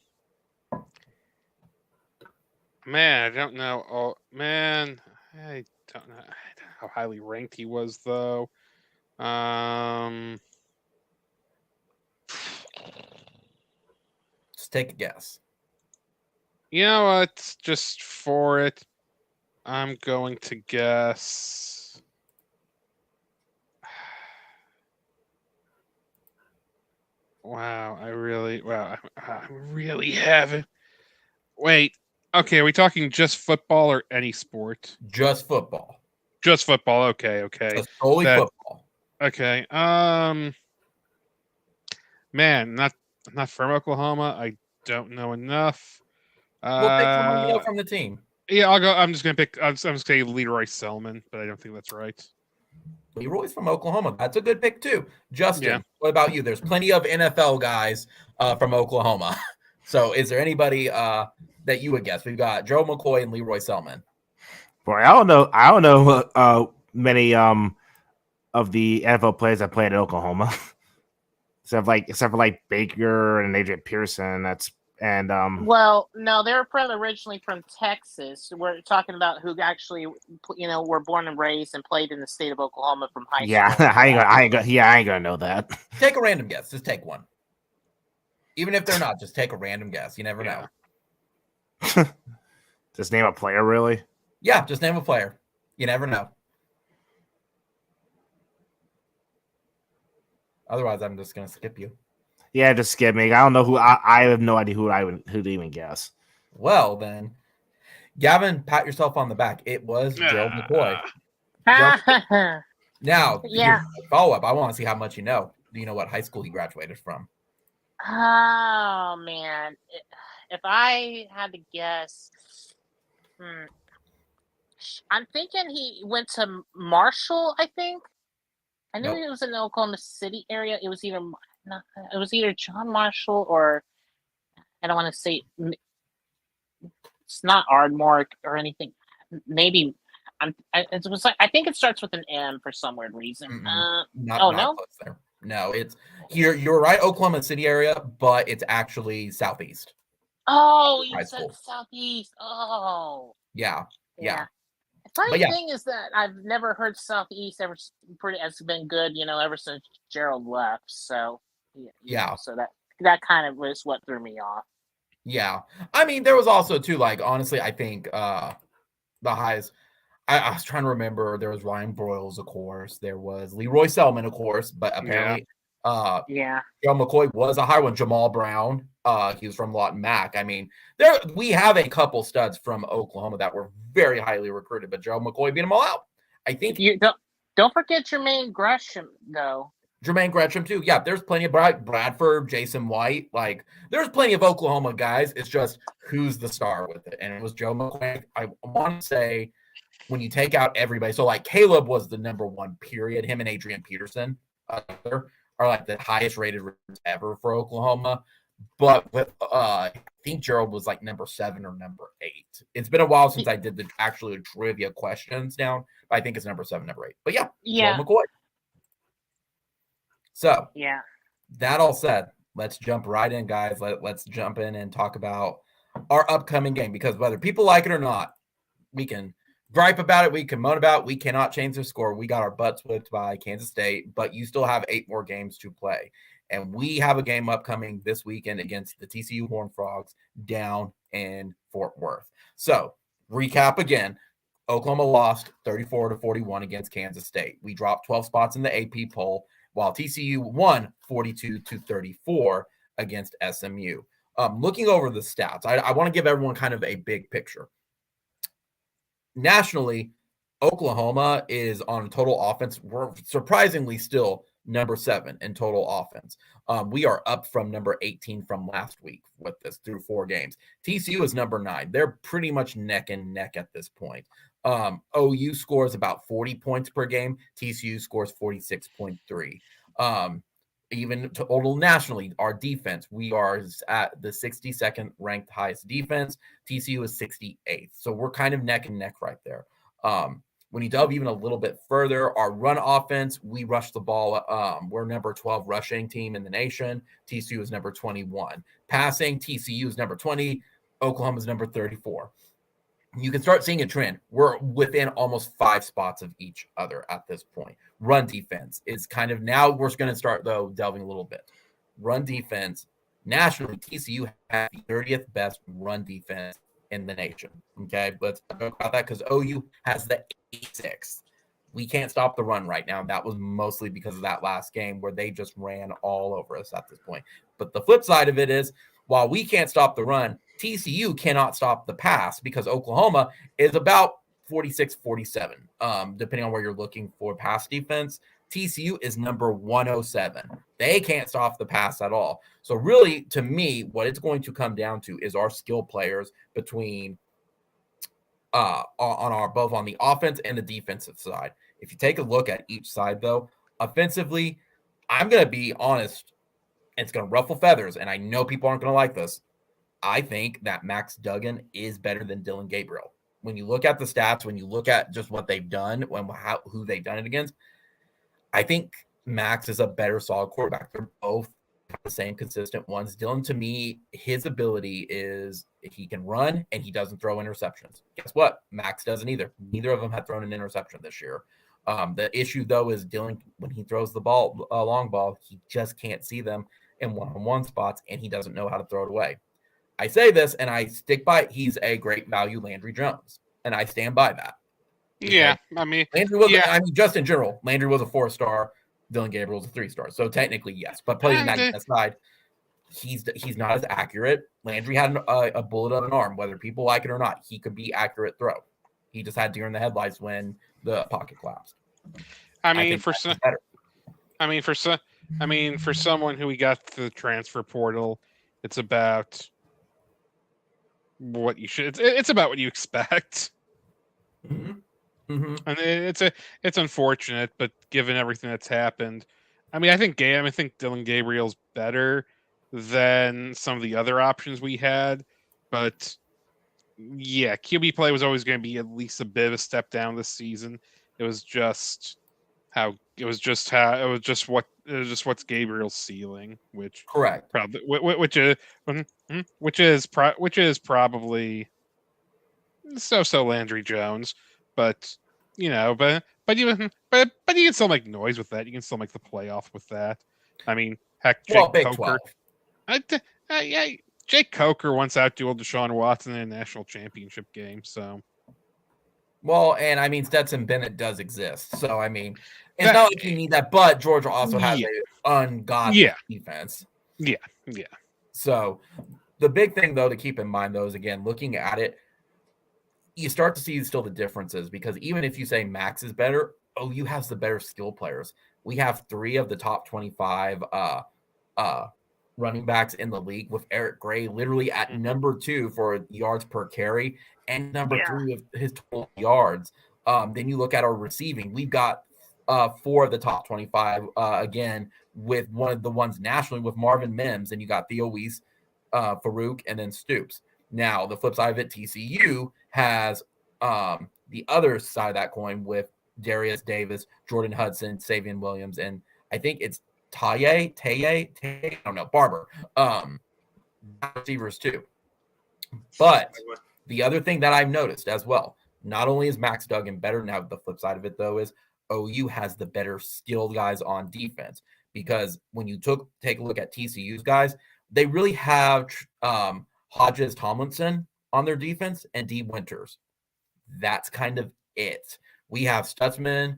I don't know. Oh, man, I don't know how highly ranked he was, though.
Just take a guess.
You know what? Just for it, I'm going to guess. Wow, I really haven't. Wait, okay, are we talking just football or any sport?
Just football.
Just football. Okay.
Just solely football.
Okay. Man, not from Oklahoma. I don't know enough.
We'll take someone you know from the team.
Yeah, I'll go. I'm just gonna pick. I'm just gonna say Leroy Selman, but I don't think that's right.
Leroy's from Oklahoma. That's a good pick too. Justin,
Yeah.
What about you? There's plenty of NFL guys from Oklahoma. So is there anybody that you would guess? We've got Joe McCoy and Leroy Selman.
Boy, I don't know many of the NFL players that played in Oklahoma. except for Baker and Adrian Pearson.
Well, no, they're originally from Texas. We're talking about who actually, were born and raised and played in the state of Oklahoma from high
yeah,
school.
I ain't gonna know that.
Take a random guess. Just take one. Even if they're not, just take a random guess. You never know.
Just name a player, really?
Yeah, just name a player. You never know. Otherwise, I'm just gonna skip you.
Yeah, just skip me. I don't know who. I have no idea who to even guess.
Well, then, Gavin, pat yourself on the back. It was Gerald McCoy. Now,
Yeah.
Follow up. I want to see how much you know. Do you know what high school he graduated from?
Oh man, if I had to guess, I'm thinking he went to Marshall. I think I knew he was in the Oklahoma City area. It was either John Marshall or I don't want to say it's not Ardmore or anything. Maybe I think it starts with an M for some weird reason.
Not
no.
close there. No, it's here. You're right, Oklahoma City area, but it's actually southeast.
Oh, you said southeast. Oh,
yeah.
The funny thing is that I've never heard southeast has been good, ever since Gerald left. So
yeah.
So that kind of was what threw me off.
Yeah, I mean, there was also too, like, honestly, I think the highest. I was trying to remember. There was Ryan Broyles, of course. There was Leroy Selman, of course. But apparently, Joe McCoy was a high one. Jamal Brown, he was from Lawton Mac. I mean, we have a couple studs from Oklahoma that were very highly recruited, but Joe McCoy beat them all out. I think
you don't forget Jermaine Gresham, though.
Jermaine Gresham too. Yeah, there's plenty of Bradford, Jason White. Like, there's plenty of Oklahoma guys. It's just who's the star with it, and it was Joe McCoy. I want to say, when you take out everybody, so like Caleb was the number one, period. Him and Adrian Peterson are like the highest rated ever for Oklahoma. But with I think Gerald was like number 7 or number 8. It's been a while since I did the actual trivia questions down, but I think it's number 7, number 8. But yeah. Joe McCoy. So that all said, let's jump right in, guys. Let's jump in and talk about our upcoming game, because whether people like it or not, we can gripe about it, we can moan about it, we cannot change the score. We got our butts whipped by Kansas State, but you still have 8 more games to play. And we have a game upcoming this weekend against the TCU Horned Frogs down in Fort Worth. So, recap again. Oklahoma lost 34-41 against Kansas State. We dropped 12 spots in the AP poll, while TCU won 42-34 against SMU. Looking over the stats, I want to give everyone kind of a big picture. Nationally, Oklahoma is on total offense. We're surprisingly still number 7 in total offense. We are up from number 18 from last week with this through 4 games. TCU is number 9. They're pretty much neck and neck at this point. OU scores about 40 points per game. TCU scores 46.3. Even total nationally, our defense, we are at the 62nd ranked highest defense. TCU is 68th. So we're kind of neck and neck right there. When you delve even a little bit further, our run offense, we rush the ball. We're number 12 rushing team in the nation. TCU is number 21. Passing, TCU is number 20. Oklahoma is number 34. You can start seeing a trend. We're within almost 5 spots of each other at this point. Run defense is kind of now we're going to start, though, delving a little bit. Run defense, nationally, TCU has the 30th best run defense in the nation. Okay, let's talk about that because OU has the 86th. We can't stop the run right now. That was mostly because of that last game where they just ran all over us at this point. But the flip side of it is, while we can't stop the run, TCU cannot stop the pass because Oklahoma is about 46-47, depending on where you're looking for pass defense. TCU is number 107. They can't stop the pass at all. So really, to me, what it's going to come down to is our skill players between both on the offense and the defensive side. If you take a look at each side, though, offensively, I'm going to be honest. It's going to ruffle feathers, and I know people aren't going to like this. I think that Max Duggan is better than Dylan Gabriel. When you look at the stats, when you look at just what they've done, who they've done it against, I think Max is a better solid quarterback. They're both the same consistent ones. Dylan, to me, his ability is he can run and he doesn't throw interceptions. Guess what? Max doesn't either. Neither of them have thrown an interception this year. The issue, though, is Dylan, when he throws the ball, a long ball, he just can't see them in one-on-one spots, and he doesn't know how to throw it away. I say this, and I stick by it. He's a great value Landry Jones, and I stand by that.
Yeah, I mean,
Landry was. Yeah. I mean, just in general, Landry was a 4-star. Dylan Gabriel was a 3-star. So technically, yes. But putting that aside, he's not as accurate. Landry had a bullet of an arm, whether people like it or not. He could be accurate throw. He just had deer in the headlights when the pocket collapsed.
For someone who we got to the transfer portal, it's about what you should. It's about what you expect.
Mm-hmm. Mm-hmm.
And it's unfortunate, but given everything that's happened, I think Dylan Gabriel's better than some of the other options we had, but yeah, QB play was always going to be at least a bit of a step down this season. It was just what's Gabriel's ceiling, which
correct,
probably which is probably so Landry Jones, but you can still make noise with that. You can still make the playoff with that. I mean, heck, Jake Coker. Jake Coker once outdueled Deshaun Watson in a national championship game. So,
well, and I mean Stetson Bennett does exist. So I mean, it's not like you need that, but Georgia also has an ungodly defense.
Yeah.
So the big thing, though, to keep in mind, though, is again looking at it, you start to see still the differences because even if you say Max is better, OU has the better skill players. We have 3 of the top 25 running backs in the league, with Eric Gray literally at number 2 for yards per carry and number 3 of his total yards. Then you look at our receiving. We've got 4 of the top 25 again, with one of the ones nationally with Marvin Mims, and you got Theo Weiss, Farouk, and then Stoops. Now, the flip side of it, TCU has the other side of that coin with Darius Davis, Jordan Hudson, Savion Williams, and I think it's Taye, I don't know, Barber. Receivers too. But the other thing that I've noticed as well, not only is Max Duggan better, now the flip side of it, though, is OU has the better skilled guys on defense. Because when you take a look at TCU's guys, they really have Hodges Tomlinson on their defense and D Winters. That's kind of it. We have Stutzman.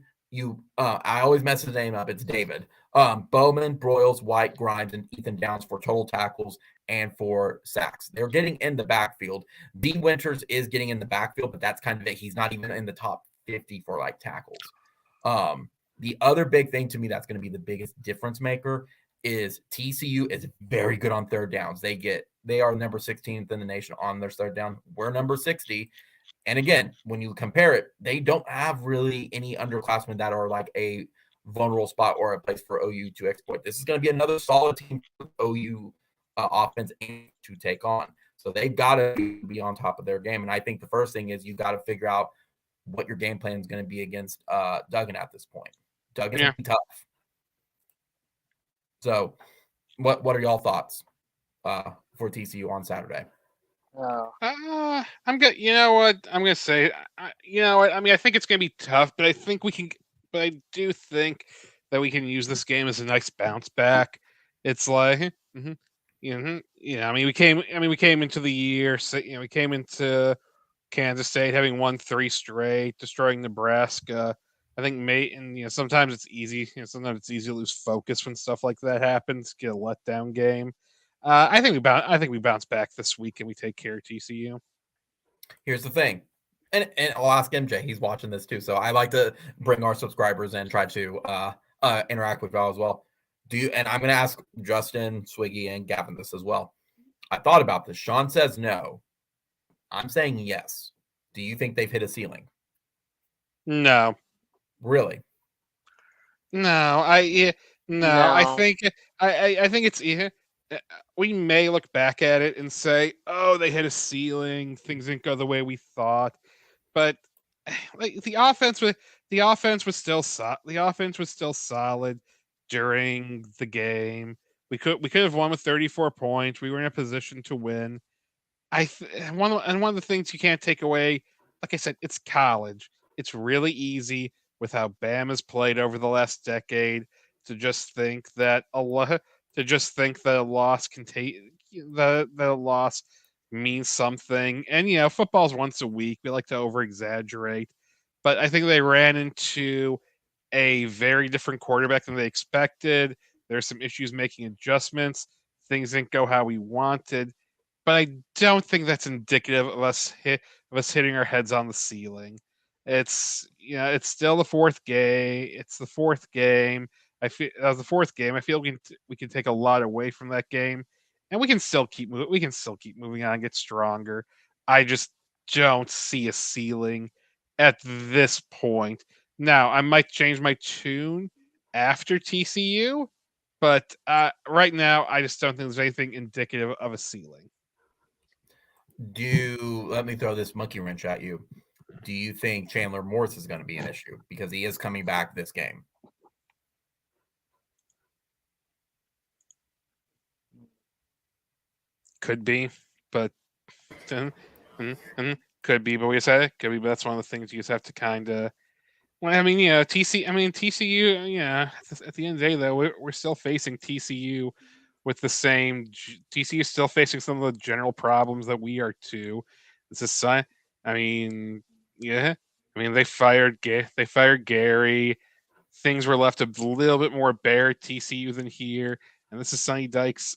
I always mess his name up. It's David. Bowman, Broyles, White, Grimes, and Ethan Downs for total tackles and for sacks. They're getting in the backfield. D Winters is getting in the backfield, but that's kind of it. He's not even in the top 50 for like tackles. The other big thing to me that's going to be the biggest difference maker is TCU is very good on third downs. They are number 16th in the nation on their third down. We're number 60. And again, when you compare it, they don't have really any underclassmen that are like a vulnerable spot or a place for OU to exploit. This is going to be another solid team for OU offense to take on. So they've got to be on top of their game. And I think the first thing is you've got to figure out what your game plan is going to be against Duggan at this point. Duggan's going to be tough. So what are y'all thoughts for TCU on Saturday?
I'm good. You know what? I'm gonna say. You know what? I mean, I think it's gonna be tough, but I think we can. But I do think that we can use this game as a nice bounce back. It's like, I mean, we came into the year. So, we came into Kansas State having won 3 straight, destroying Nebraska. I think sometimes it's easy. Sometimes it's easy to lose focus when stuff like that happens. Get a letdown game. I think we bounce back this week and we take care of TCU. Here's
the thing, and I'll ask MJ. He's watching this too, so I like to bring our subscribers in, try to interact with y'all as well. And I'm going to ask Justin, Swiggy, and Gavin this as well. I thought about this. Sean says no. I'm saying yes. Do you think they've hit a ceiling?
No.
Really?
No. I think it's. We may look back at it and say, "Oh, they hit a ceiling. Things didn't go the way we thought." But the offense was still solid during the game. We could have won with 34 points. We were in a position to win. One of the things you can't take away, like I said, it's college. It's really easy with how Bama's played over the last decade to just think that a loss can take that a loss means something. And football's once a week. We like to over exaggerate, but I think they ran into a very different quarterback than they expected. There's some issues making adjustments. Things didn't go how we wanted, but I don't think that's indicative of us hitting our heads on the ceiling. It's still the fourth game. It's the fourth game. I feel we can take a lot away from that game, and we can still keep moving. We can still keep moving on, get stronger. I just don't see a ceiling at this point. Now, I might change my tune after TCU, but right now, I just don't think there's anything indicative of a ceiling.
Let me throw this monkey wrench at you. Do you think Chandler Morris is going to be an issue because he is coming back this game?
Could be, but could be. But we said could be. But that's one of the things you just have to kind of. Well, TCU. Yeah, at the end of the day, though, we're still facing TCU with the same. TCU is still facing some of the general problems that we are too. It's a sign. They fired Gary. Things were left a little bit more bare at TCU than here. And this is Sonny Dykes'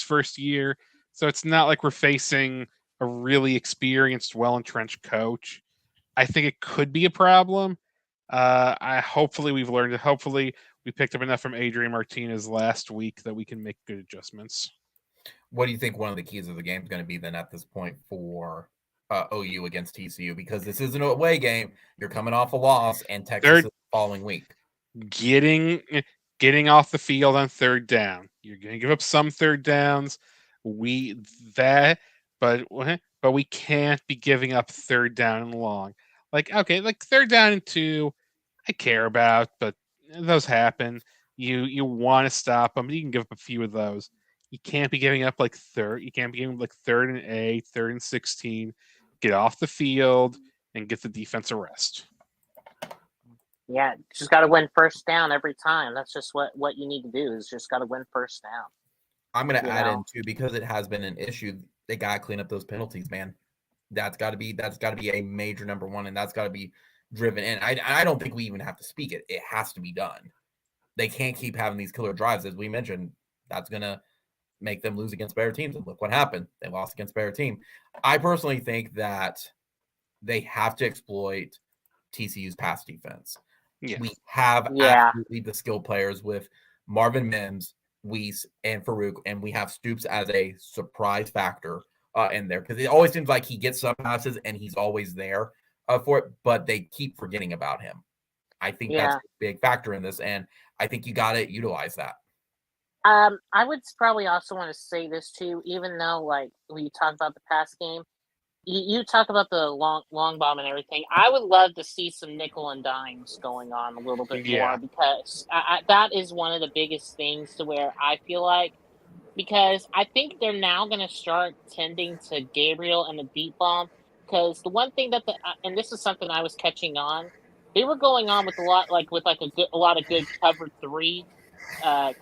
first year, so it's not like we're facing a really experienced, well-entrenched coach. I think it could be a problem. Hopefully we've learned it. Hopefully we picked up enough from Adrian Martinez last week that we can make good adjustments.
What do you think one of the keys of the game is going to be then at this point for OU against TCU? Because this isn't an away game. You're coming off a loss, and Texas is the following week.
Getting off the field on third down. You're going to give up some third downs. But we can't be giving up third down and long. Like third down and 2, I care about, but those happen. You want to stop them, but you can give up a few of those. You can't be giving up third. You can't be giving up 3rd and 8, 3rd and 16. Get off the field and get the defense a rest.
Yeah, just got to win first down every time. That's just what you need to do is just got to win first down.
I'm going to add in too, because it has been an issue. They got to clean up those penalties, man. That's got to be a major number one, and that's got to be driven in. I don't think we even have to speak it. It has to be done. They can't keep having these killer drives, as we mentioned. That's going to make them lose against better teams. And look what happened. They lost against better team. I personally think that they have to exploit TCU's pass defense.
Yes.
We have absolutely the skill players with Marvin Mims, Weiss, and Farouk, and we have Stoops as a surprise factor in there because it always seems like he gets some passes and he's always there for it, but they keep forgetting about him. I think that's a big factor in this, and I think you got to utilize that.
I would probably also want to say this too, even though like when you talk about the pass game, you talk about the long bomb and everything. I would love to see some nickel and dimes going on a little bit more because that is one of the biggest things to where I feel like because I think they're now going to start tending to Gabriel and the deep bomb because the one thing that and this is something I was catching on, they were going on with a lot of good cover 3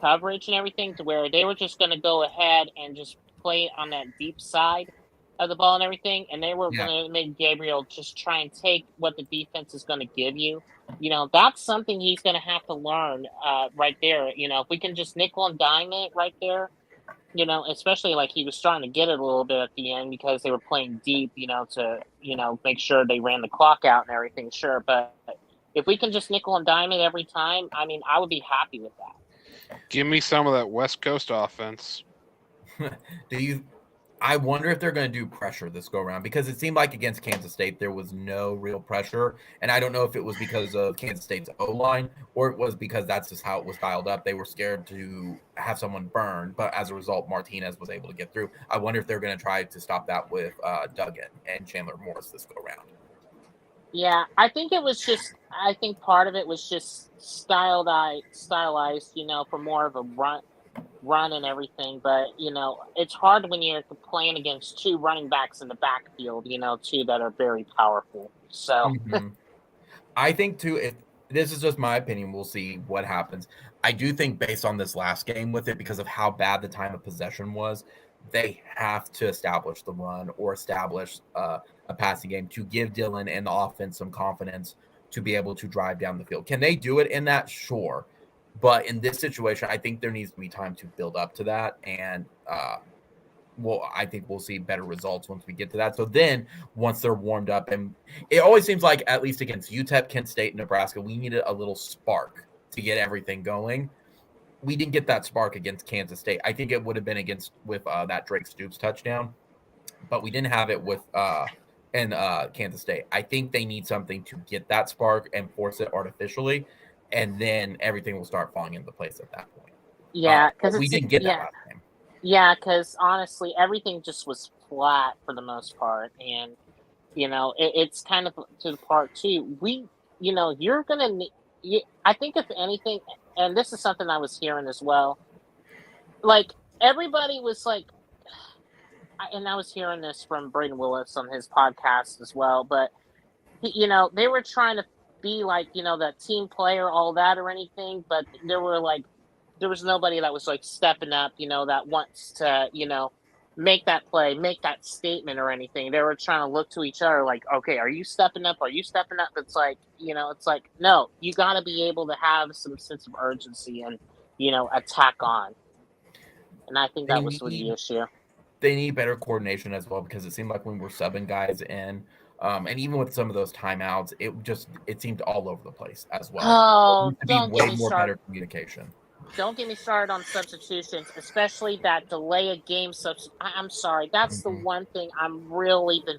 coverage and everything to where they were just going to go ahead and just play on that deep side of the ball and everything, and they were going to make Gabriel just try and take what the defense is going to give you. You know, that's something he's going to have to learn right there. You know, if we can just nickel and dime it right there, you know, especially like he was starting to get it a little bit at the end because they were playing deep, you know, to, you know, make sure they ran the clock out and everything, sure. But if we can just nickel and dime it every time, I mean, I would be happy with that.
Give me some of that West Coast offense.
I wonder if they're going to do pressure this go around because it seemed like against Kansas State there was no real pressure, and I don't know if it was because of Kansas State's O-line or it was because that's just how it was dialed up. They were scared to have someone burn, but as a result, Martinez was able to get through. I wonder if they're going to try to stop that with Duggan and Chandler Morris this go around.
Yeah, I think part of it was just stylized, you know, for more of a run and everything. But, you know, it's hard when you're playing against 2 running backs in the backfield, you know, 2 that are very powerful. So
I think too, if this is just my opinion, we'll see what happens. I do think based on this last game with it, because of how bad the time of possession was, they have to establish the run or establish a passing game to give Dylan and the offense some confidence to be able to drive down the field. Can they do it in that? Sure. But in this situation, I think there needs to be time to build up to that. And I think we'll see better results once we get to that. So then once they're warmed up, and it always seems like at least against UTEP, Kent State, Nebraska, we needed a little spark to get everything going. We didn't get that spark against Kansas State. I think it would have been with that Drake Stoops touchdown, but we didn't have it with in Kansas State. I think they need something to get that spark and force it artificially, and then everything will start falling into place at that point.
Yeah, because
we didn't get that last game.
Yeah, because honestly, everything just was flat for the most part, and you know, it's kind of to the part too. You know, you're gonna need. I think if anything, and this is something I was hearing as well. Like everybody was like, and I was hearing this from Braden Willis on his podcast as well. But you know, they were trying to be like, you know, that team player, all that or anything, but there was nobody that was like stepping up, you know, that wants to, you know, make that play, make that statement or anything. They were trying to look to each other like, okay, are you stepping up? Are you stepping up? It's like, you know, it's like, no, you got to be able to have some sense of urgency and, you know, attack on. And I think that was the issue.
They need better coordination as well because it seemed like when we're subbing guys in, and even with some of those timeouts, it seemed all over the place as well.
Oh,
don't get me started. Better communication.
Don't get me started on substitutions, especially that delay of game substitution. I'm sorry, that's the one thing I'm really been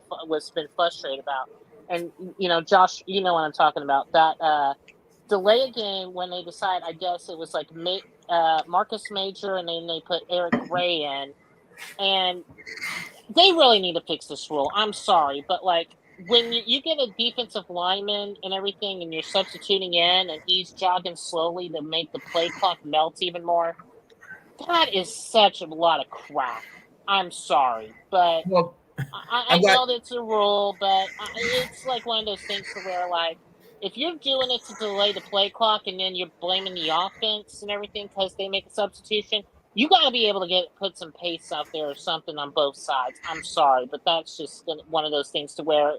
frustrated about. And you know, Josh, you know what I'm talking about. That delay a game when they decide. I guess it was like Marcus Major, and then they put Eric Gray in, and they really need to fix this rule. I'm sorry, but like when you get a defensive lineman and everything and you're substituting in and he's jogging slowly to make the play clock melt even more, that is such a lot of crap. I'm sorry, but I know that's a rule, but it's like one of those things to where like if you're doing it to delay the play clock and then you're blaming the offense and everything because they make a substitution, you got to be able to put some pace out there or something on both sides. I'm sorry, but that's just one of those things to where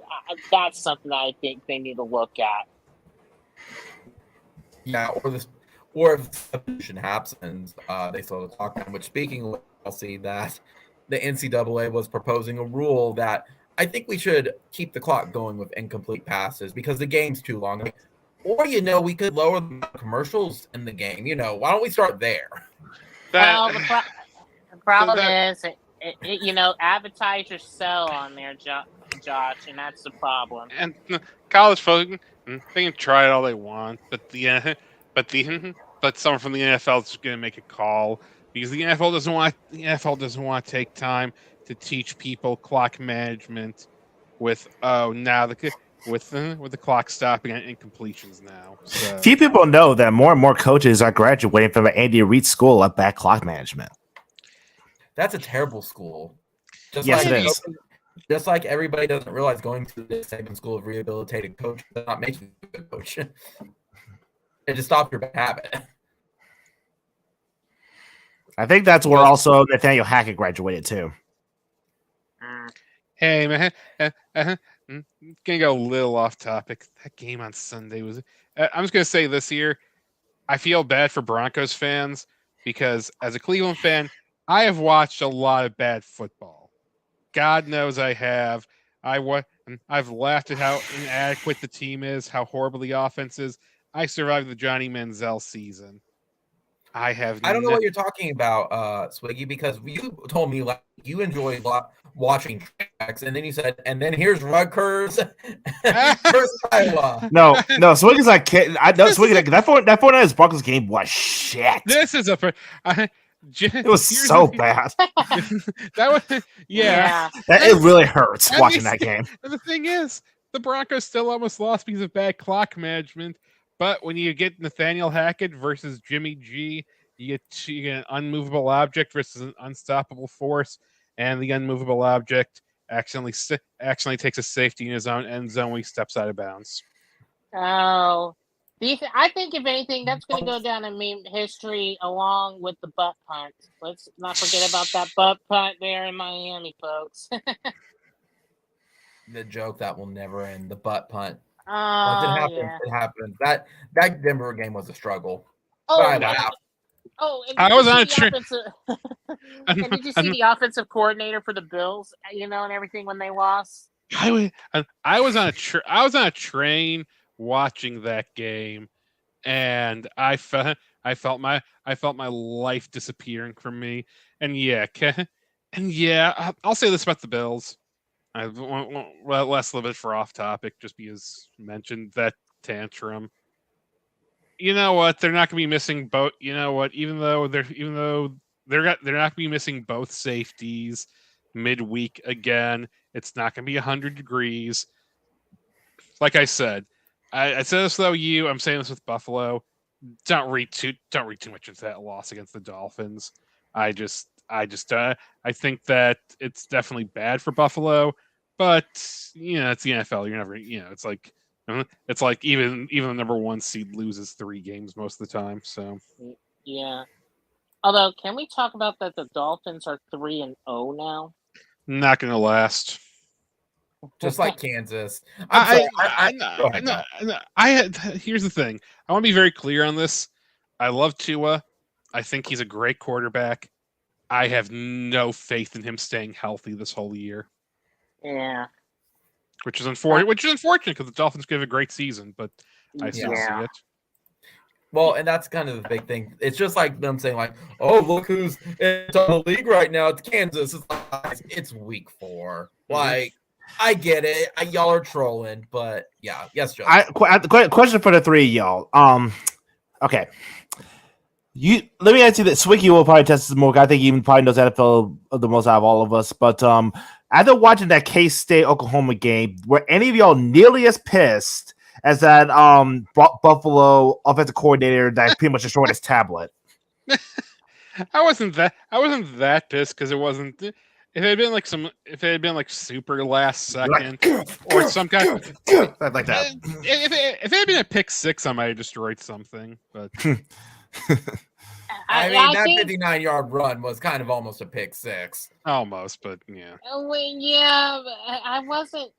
that's something that I think they need to look at.
Yeah, or if substitution happens, they slow the clock down. Which, speaking of, I'll see that the NCAA was proposing a rule that I think we should keep the clock going with incomplete passes because the game's too long. Like, Or, we could lower the commercials in the game. Why don't we start there?
Well, the problem is, advertisers sell on there, Josh, and that's the problem.
And college folks, they can try it all they want, but someone from the NFL is going to make a call because the NFL doesn't want to take time to teach people clock management with with the clock stopping and incompletions now. So.
Few people know that more and more coaches are graduating from the Andy Reid School of Bad Clock Management.
That's a terrible school.
Yes, it is.
Just like everybody doesn't realize going to the Saban School of Rehabilitated Coach does not make you a good coach. It just stops your bad habit.
I think that's where also Nathaniel Hackett graduated too.
Hey, man. Gonna go a little off topic. That game on Sunday was. I'm just gonna say this year. I feel bad for Broncos fans because as a Cleveland fan, I have watched a lot of bad football. God knows I have. I've laughed at how inadequate the team is, how horrible the offense is. I survived the Johnny Manziel season. I don't
know what you're talking about, Swiggy, because you told me you enjoy watching tracks, and then you said, and then here's Rutgers versus Iowa.
No, Swiggy's like, I know Swiggy like that 49ers Broncos game was shit.
This is
it was so bad.
That was
it really hurts watching that game.
And the thing is, the Broncos still almost lost because of bad clock management. But when you get Nathaniel Hackett versus Jimmy G, you get an unmovable object versus an unstoppable force, and the unmovable object accidentally takes a safety in his own end zone when he steps out of bounds.
Oh, I think if anything, that's going to go down in meme history along with the butt punt. Let's not forget about that butt punt there in Miami, folks.
The joke that will never end, the butt punt.
Once
it happens. That Denver game was a struggle.
I
was on a train.
And did you see the offensive coordinator for the Bills? And everything when they lost.
I was on a train watching that game, and I felt my life disappearing from me. And I'll say this about the Bills. I won't less a little bit for off topic, just because mentioned that tantrum. You know what? They're not going to be missing both. You know what? Even though they're not going to be missing both safeties midweek again. It's not going to be 100 degrees. Like I said, I said this though. I'm saying this with Buffalo. Don't read too much into that loss against the Dolphins. I think that it's definitely bad for Buffalo, but it's the NFL. You're never, it's like even the number one seed loses 3 games most of the time. So
yeah. Although, can we talk about that? The Dolphins are 3-0 now.
Not going to last.
Just like Kansas.
Here's the thing. I want to be very clear on this. I love Tua. I think he's a great quarterback. I have no faith in him staying healthy this whole year.
Yeah.
Which is unfortunate because the Dolphins give a great season, but I still see it.
Well, and that's kind of the big thing. It's just like them saying, like, "Oh, look who's in the league right now. It's Kansas." It's week 4. Like, I get it. Y'all are trolling, but yeah. Yes, Joe.
Question for the 3 of y'all. Okay. Let me ask you this. Swiggy will probably test this more. I think he even probably knows NFL the most out of all of us. But after watching that K-State Oklahoma game, were any of y'all nearly as pissed as that Buffalo offensive coordinator that pretty much destroyed his tablet?
I wasn't that pissed because it wasn't. If it had been like super last second or some kind of
like that.
If it had been a pick 6, I might have destroyed something. But
I mean, that 59-yard run was kind of almost a pick 6.
Almost, but yeah.
I wasn't.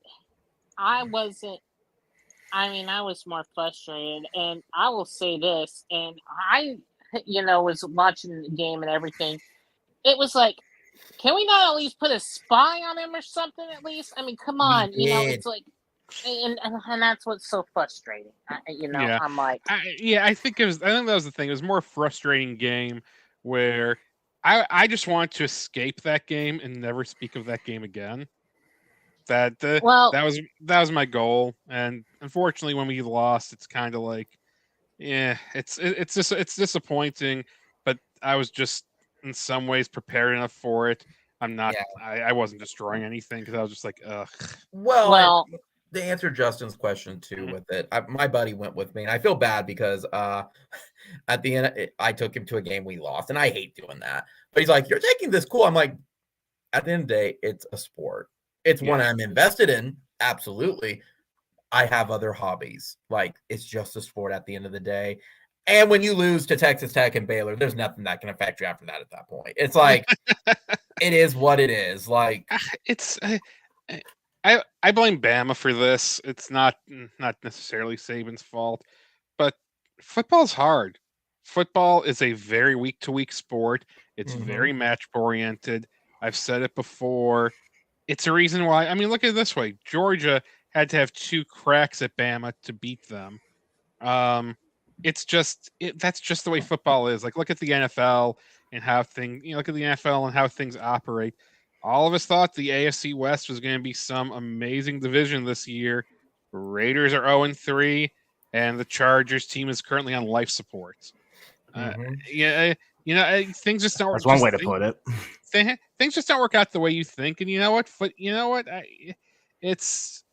I mean, I was more frustrated, and I will say this, and I, was watching the game and everything. It was like, can we not at least put a spy on him or something at least? I mean, come on, it's like, And that's what's so frustrating.
Yeah.
I'm like,
I think that was the thing. It was more frustrating game where I just want to escape that game and never speak of that game again.
well,
that was my goal, and unfortunately, when we lost, it's kind of like, yeah, it's disappointing, but I was just in some ways prepared enough for it. I'm not.
Yeah.
I wasn't destroying anything because I was just like, ugh.
Well, and to answer Justin's question too
Mhm.
with it, my buddy went with me, and I feel bad because at the end I took him to a game we lost, and I hate doing that. But he's like, "You're taking this cool." I'm like, at the end of the day, it's a sport. It's one I'm invested in. Absolutely. I have other hobbies. Like, it's just a sport at the end of the day. And when you lose to Texas Tech and Baylor, there's nothing that can affect you after that at that point. It's like, it is what it is. Like,
it's I blame Bama for this. It's not necessarily Saban's fault, but football's hard. Football is a very week to week sport. It's very match oriented. I've said it before. It's a reason why. I mean, look at it this way: Georgia had to have 2 cracks at Bama to beat them. It's just that's just the way football is. Like, look at the NFL and how things. Look at the NFL and how things operate. All of us thought the AFC West was going to be some amazing division this year. Raiders are 0-3, and the Chargers team is currently on life support. Things just don't.
That's one way to put it.
Things just don't work out the way you think, and you know what? It's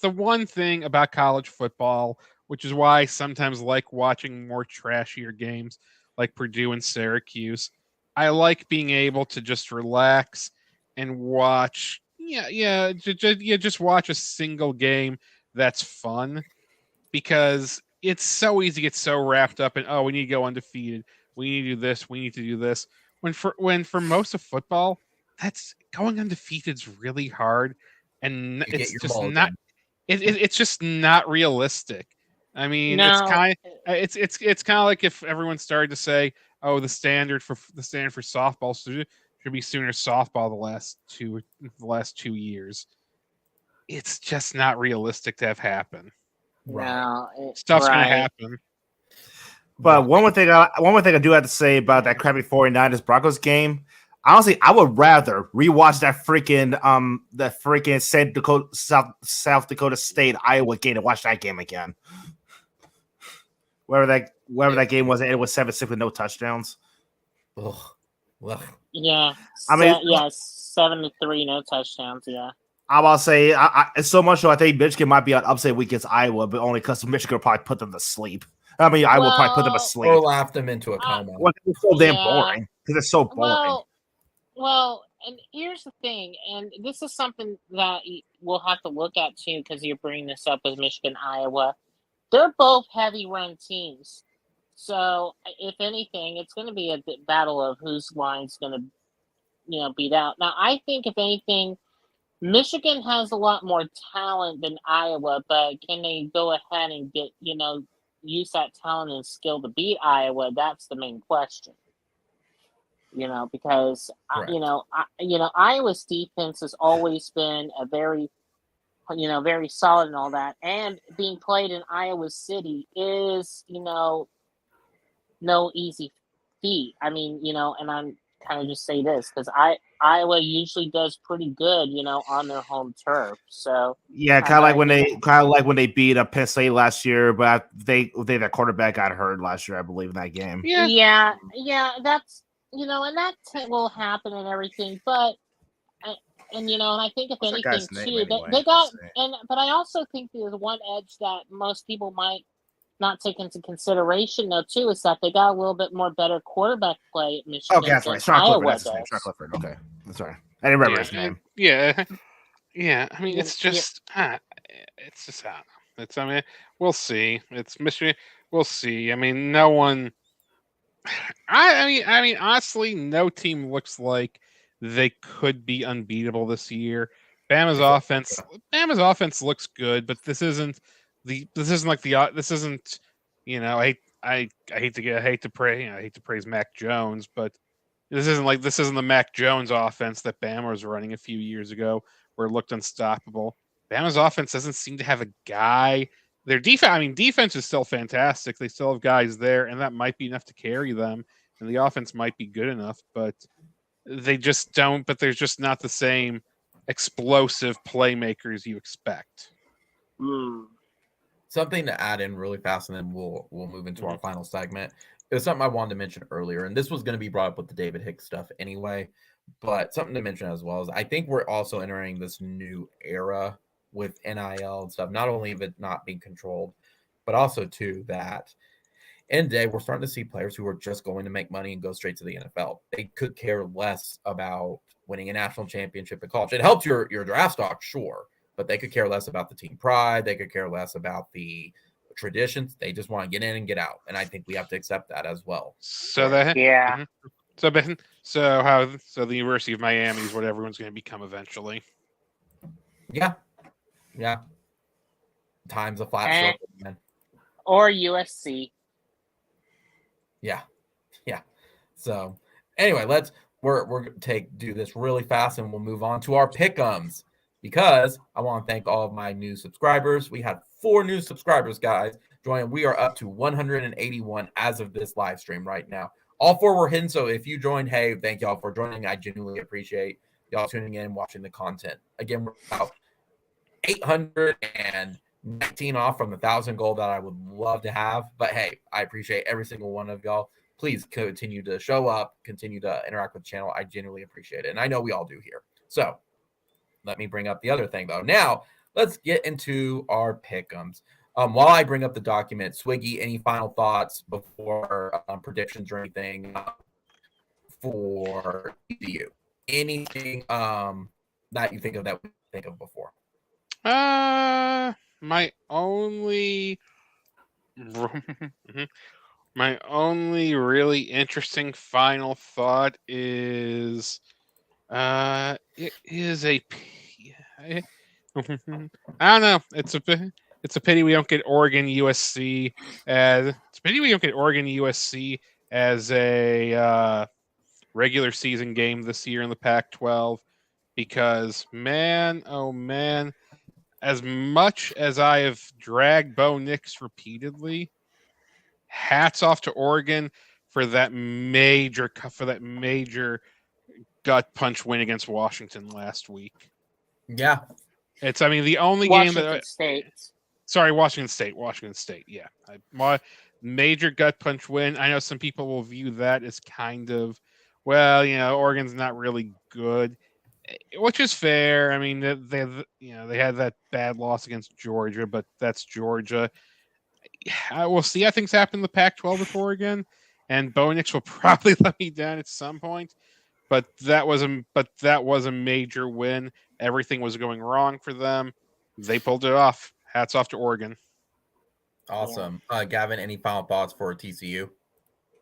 the one thing about college football, which is why I sometimes like watching more trashier games like Purdue and Syracuse. I like being able to just relax and watch. Just watch a single game that's fun, because it's so easy to get so wrapped up in, oh, we need to go undefeated, we need to do this, we need to do this. When for most of football, that's going undefeated is really hard, and it's just not. It's just not realistic. I mean, it's kind of like if everyone started to say, "Oh, the standard for softball should be Sooner softball the last 2 years." It's just not realistic to have happen. Stuff's gonna happen.
But one more thing I do have to say about that crappy 49ers Broncos game. Honestly, I would rather rewatch that freaking South Dakota State Iowa game and watch that game again. Wherever that game was, it was 7-6 with no touchdowns.
Ugh.
Yeah.
I mean,
7-3, no touchdowns. Yeah.
I'm about to say, it's so much so I think Michigan might be on upset week against Iowa, but only because Michigan will probably put them to sleep. I mean, I will probably put them asleep.
Or laugh them into a coma.
It's so damn boring. Because it's so boring.
Well, and here's the thing, and this is something that we'll have to look at, too, because you're bringing this up with Michigan, Iowa. They're both heavy run teams. So, if anything, it's going to be a battle of whose line's going to, beat out. Now, I think, if anything, Michigan has a lot more talent than Iowa, but can they go ahead and get, use that talent and skill to beat Iowa? That's the main question. Because Iowa's defense has always been a very, very solid and all that, and being played in Iowa City is, no easy feat. I mean, and I'm kind of just say this because Iowa usually does pretty good, on their home turf. So
yeah, kind of like when they beat Penn State last year, but their quarterback got hurt last year, I believe, in that game.
Yeah, that's and that will happen and everything, but and I think if anything too, they got but I also think there's one edge that most people might not take into consideration though too is that they got a little bit more better quarterback play at Michigan.
Okay, that's right. Sean Clifford. Okay, I'm sorry, I didn't remember his name.
Yeah. I mean, it's just, it's just, I don't know. I mean, we'll see. It's Michigan. We'll see. I mean, no one. I mean, honestly, no team looks like they could be unbeatable this year. Bama's offense looks good, but this isn't. I hate to praise Mac Jones, but this isn't the Mac Jones offense that Bama was running a few years ago, where it looked unstoppable. Bama's offense doesn't seem to have a guy. Their defense is still fantastic. They still have guys there, and that might be enough to carry them. And the offense might be good enough, but they just don't. But there's just not the same explosive playmakers you expect.
Something to add in really fast, and then we'll move into our final segment. It was something I wanted to mention earlier, and this was going to be brought up with the David Hicks stuff anyway. But something to mention as well is I think we're also entering this new era with NIL and stuff. Not only of it not being controlled, but also too that in the day we're starting to see players who are just going to make money and go straight to the NFL. They could care less about winning a national championship at college. It helps your draft stock, sure, but they could care less about the team pride. They could care less about the traditions. They just want to get in and get out, and I think we have to accept that as well.
So that So the University of Miami is what everyone's going to become eventually.
Yeah. Time's a flat circle, man.
Or USC.
Yeah. So anyway, we're gonna do this really fast, and we'll move on to our pick'ems because I want to thank all of my new subscribers. We had 4 new subscribers, guys. Join. We are up to 181 as of this live stream right now. All 4 were hidden, so if you joined, hey, thank y'all for joining. I genuinely appreciate y'all tuning in and watching the content. Again, we're about 819 off from the 1,000 goal that I would love to have. But hey, I appreciate every single one of y'all. Please continue to show up, continue to interact with the channel. I genuinely appreciate it, and I know we all do here. So let me bring up the other thing, though. Now, let's get into our pick'ems. While I bring up the document, Swiggy, any final thoughts before predictions or anything for you? Anything that you think of that we think of before?
My only really interesting final thought is it is a I don't know. It's a pity we don't get Oregon USC as a regular season game this year in the Pac-12 because man, oh man, as much as I have dragged Bo Nix repeatedly, hats off to Oregon for that major gut punch win against Washington last week.
Yeah.
It's, the only game that... Washington State, yeah. Major gut punch win. I know some people will view that as kind of, Oregon's not really good, which is fair. They had that bad loss against Georgia, but that's Georgia. We'll see how things happen in the Pac-12 with Oregon, and Bo Nix will probably let me down at some point. But that was a major win. Everything was going wrong for them. They pulled it off. Hats off to Oregon.
Awesome. Gavin, any final thoughts for TCU?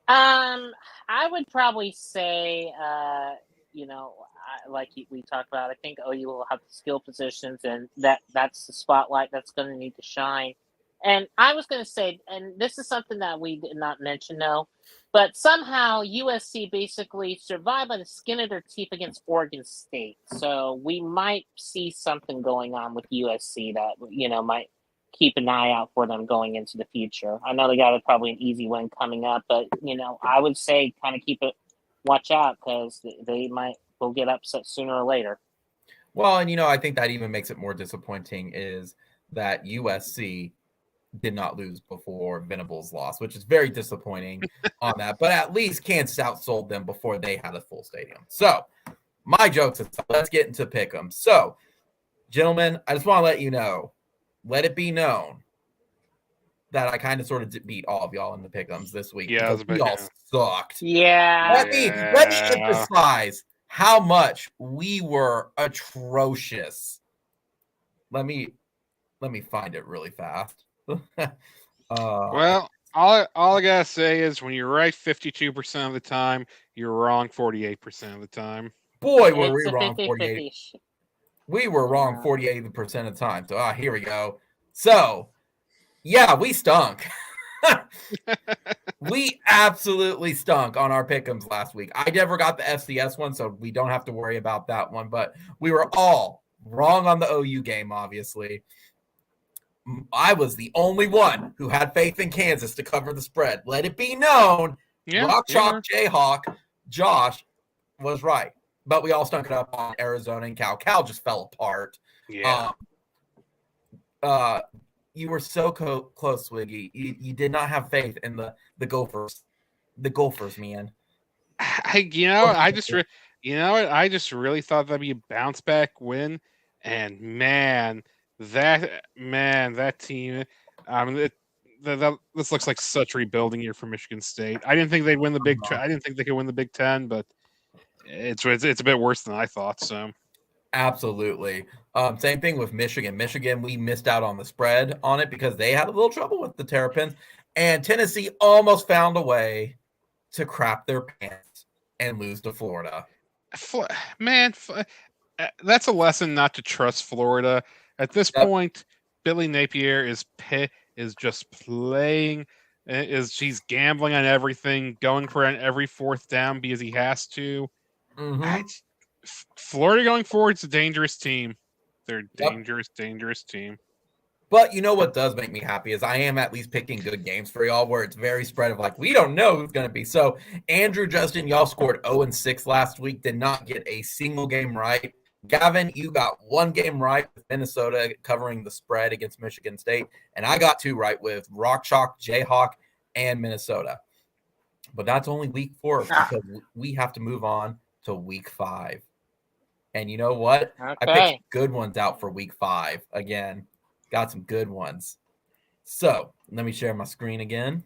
I would probably say, like we talked about, I think OU will have the skill positions, and that's the spotlight that's going to need to shine. And I was going to say, and this is something that we did not mention, though, but somehow USC basically survived by the skin of their teeth against Oregon State. So we might see something going on with USC that, might keep an eye out for them going into the future. I know they got probably an easy win coming up, but, I would say kind of watch out because will get upset sooner or later.
Well, and, I think that even makes it more disappointing is that USC did not lose before Venables lost, which is very disappointing on that. But at least Kansas outsold them before they had a full stadium. So my jokes aside, let's get into pick'em. So, gentlemen, I just want to let it be known that I kind of sort of beat all of y'all in the pick'ems this week.
Yeah,
we all sucked.
Yeah.
Let me emphasize how much we were atrocious. Let me find it really fast.
Well, all I gotta say is when you're right 52% of the time, you're wrong 48% of the time.
Boy, were we wrong 48. We were wrong 48% of the time. So here we go. So yeah, we stunk. We absolutely stunk on our pick'ems last week. I never got the FCS one, so we don't have to worry about that one. But we were all Wrong on the OU game, obviously. I was the only one who had faith in Kansas to cover the spread. Let it be known, Rock Chalk Jayhawk Josh was right. But we all stunk it up on Arizona and Cal. Cal just fell apart.
Yeah.
You were so close, Swiggy. You did not have faith in the Gophers. The Gophers, man.
I just really thought that'd be a bounce back win, and that team, this looks like such rebuilding year for Michigan State. I didn't think they'd win the Big. I didn't think they could win the Big Ten, but it's a bit worse than I thought. So.
Absolutely. Same thing with Michigan. Michigan, we missed out on the spread on it because they had a little trouble with the Terrapins, and Tennessee almost found a way to crap their pants and lose to Florida.
That's a lesson not to trust Florida. At this point, Billy Napier is just playing, she's gambling on everything, going for every fourth down because he has to.
Mm-hmm.
Florida going forward is a dangerous team. They're a dangerous team.
But you know what does make me happy is I am at least picking good games for y'all where it's very spread of like, we don't know who's going to be. So Andrew, Justin, y'all scored 0-6 last week, did not get a single game right. Gavin, you got one game right with Minnesota covering the spread against Michigan State. And I got two right with Rock Chalk, Jayhawk, and Minnesota. But that's only week 4 because we have to move on to week 5. And you know what?
Okay.
I picked good ones out for week 5 again. Got some good ones. So let me share my screen again.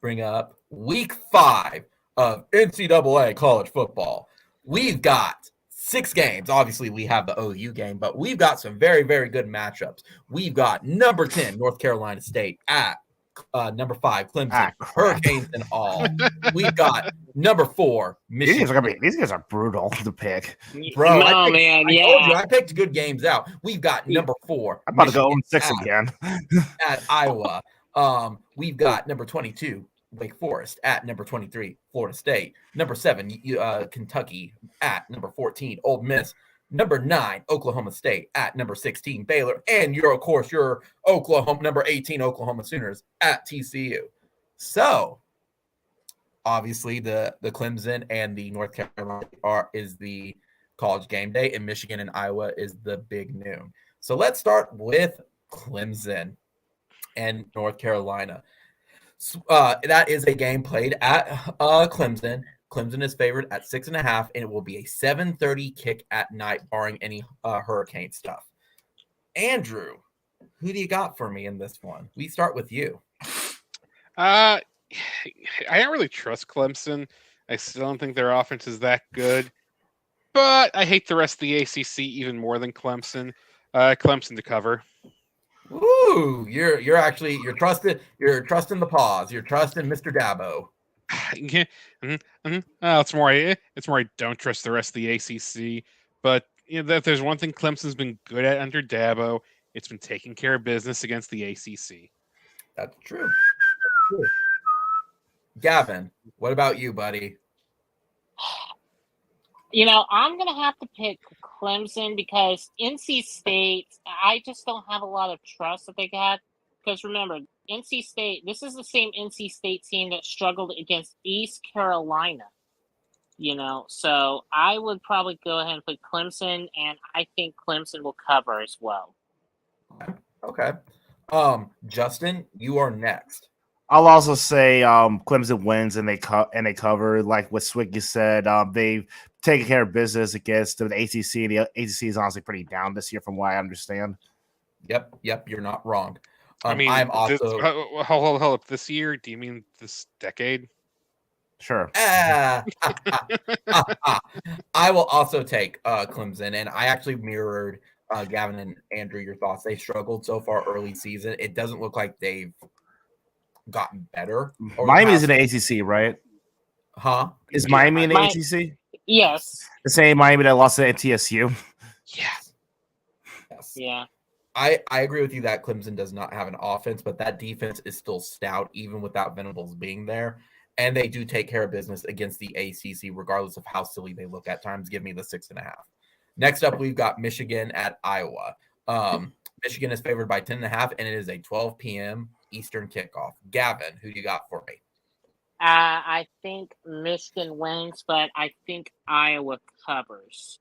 Bring up week 5 of NCAA college football. We've got 6 games. Obviously, we have the OU game, but we've got some very, very good matchups. We've got number 10, North Carolina State at number 5, Clemson, Hurricanes and all. We've got number 4, Michigan.
These guys are brutal to pick.
Bro, I picked good games out. We've got number 4.
I'm about to go 6 again.
At Iowa. We've got number 22, Wake Forest, at number 23, Florida State. Number 7, Kentucky, at number 14, Ole Miss. Number 9, Oklahoma State, at number 16, Baylor. And your number 18, Oklahoma Sooners at TCU. So, obviously, the Clemson and the North Carolina is the college game day, and Michigan and Iowa is the big noon. So let's start with Clemson and North Carolina. That is a game played at Clemson. Clemson is favored at 6.5, and it will be a 7:30 kick at night, barring any hurricane stuff. Andrew, who do you got for me in this one? We start with you.
I don't really trust Clemson. I still don't think their offense is that good, but I hate the rest of the ACC even more than Clemson. Clemson to cover.
Ooh, you're trusting the pause. You're trusting Mr. Dabo.
Yeah, it's more I don't trust the rest of the ACC. But if there's one thing Clemson's been good at under Dabo, it's been taking care of business against the ACC.
That's true. Gavin, what about you, buddy?
I'm going to have to pick Clemson because NC State, I just don't have a lot of trust that they got. Because remember, NC State, this is the same NC State team that struggled against East Carolina. So I would probably go ahead and pick Clemson, and I think Clemson will cover as well.
Okay. Justin, you are next.
I'll also say Clemson wins and they cover. Like what Swiggy said, they've taken care of business against the ACC. The ACC is honestly pretty down this year, from what I understand.
Yep, you're not wrong.
I'm also hold up. This year? Do you mean this decade?
Sure.
I will also take Clemson, and I actually mirrored Gavin and Andrew your thoughts. They struggled so far early season. It doesn't look like they've gotten better.
Miami's in the ACC, right?
Huh?
Is Miami in the ACC?
Yes.
The same Miami that lost to TSU.
Yes.
Yeah.
I agree with you that Clemson does not have an offense, but that defense is still stout, even without Venables being there. And they do take care of business against the ACC, regardless of how silly they look at times. Give me the 6.5. Next up, we've got Michigan at Iowa. Michigan is favored by 10.5, and it is a 12 p.m. Eastern kickoff. Gavin, who do you got for me?
I think Michigan wins, but I think Iowa covers.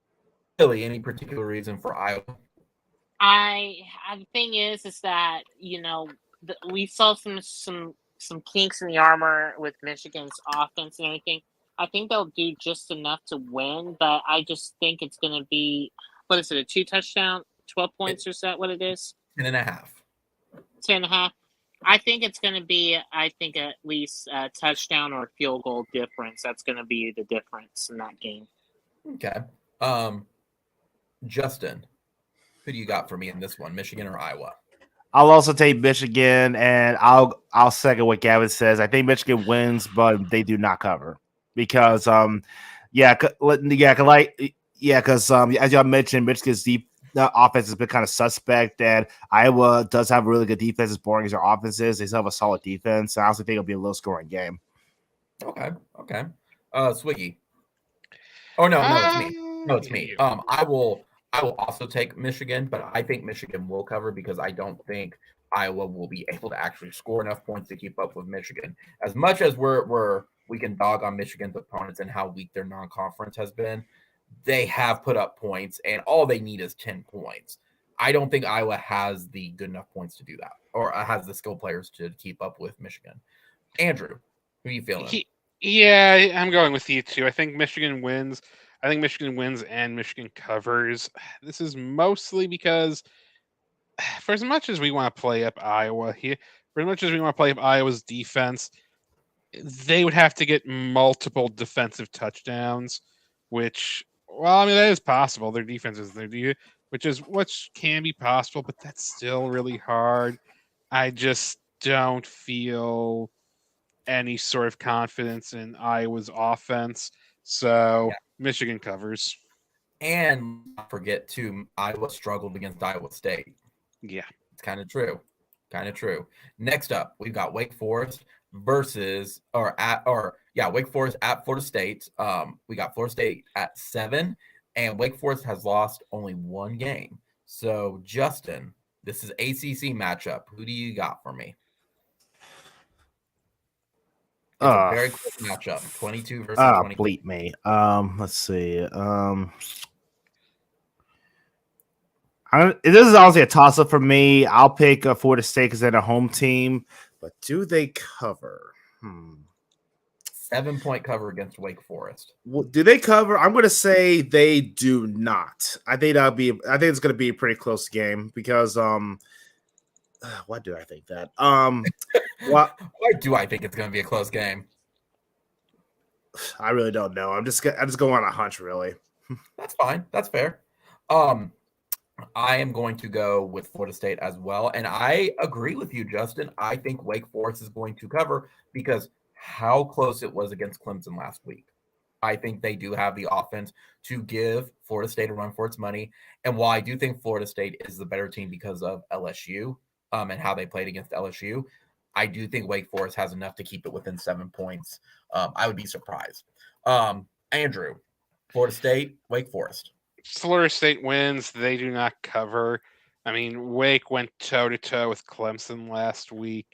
Really, any particular reason for Iowa?
The thing is that we saw some kinks in the armor with Michigan's offense and everything. I think they'll do just enough to win, but I just think it's going to be, what is it, a 2 touchdown, 12 points, or is that what it is?
10.5.
10.5. I think it's going to be, at least a touchdown or a field goal difference. That's going to be the difference in that game.
Okay. Justin, who do you got for me in this one, Michigan or Iowa?
I'll also take Michigan, and I'll second what Gavin says. I think Michigan wins, but they do not cover because as y'all mentioned, Michigan's offense has been kind of suspect, and Iowa does have a really good defense as boring as their offense is. They still have a solid defense. I also think it'll be a low scoring game.
Okay. Swiggy. Oh no, it's me. No, it's me. I will also take Michigan, but I think Michigan will cover because I don't think Iowa will be able to actually score enough points to keep up with Michigan. As much as we can dog on Michigan's opponents and how weak their non-conference has been, they have put up points, and all they need is 10 points. I don't think Iowa has the good enough points to do that, or has the skill players to keep up with Michigan. Andrew, who are you feeling?
Yeah, I'm going with you too. I think Michigan wins. I think Michigan wins and Michigan covers. This is mostly because for as much as we want to play up Iowa here, for as much as we want to play up Iowa's defense, they would have to get multiple defensive touchdowns, which, well, I mean, that is possible. Their defense is which can be possible, but that's still really hard. I just don't feel any sort of confidence in Iowa's offense. So Michigan covers.
And not forget too, Iowa struggled against Iowa State.
Yeah.
It's kind of true. Next up, we've got Wake Forest Wake Forest at Florida State. We got Florida State at 7, and Wake Forest has lost only 1 game. So, Justin, this is ACC matchup. Who do you got for me? It's a very close matchup. 22 versus 20.
Bleep me. Let's see. This is honestly a toss-up for me. I'll pick Florida State because they're a home team, but do they cover?
7-point cover against Wake Forest.
Well, do they cover? I'm going to say they do not. I think it's going to be a pretty close game because why do I think that?
Why do I think it's going to be a close game?
I really don't know. I'm just going on a hunch, really.
That's fine. That's fair. I am going to go with Florida State as well. And I agree with you, Justin. I think Wake Forest is going to cover because how close it was against Clemson last week. I think they do have the offense to give Florida State a run for its money. And while I do think Florida State is the better team because of LSU and how they played against LSU, I do think Wake Forest has enough to keep it within 7 points. I would be surprised. Andrew, Florida State, Wake Forest.
Florida State wins. They do not cover. I mean, Wake went toe-to-toe with Clemson last week.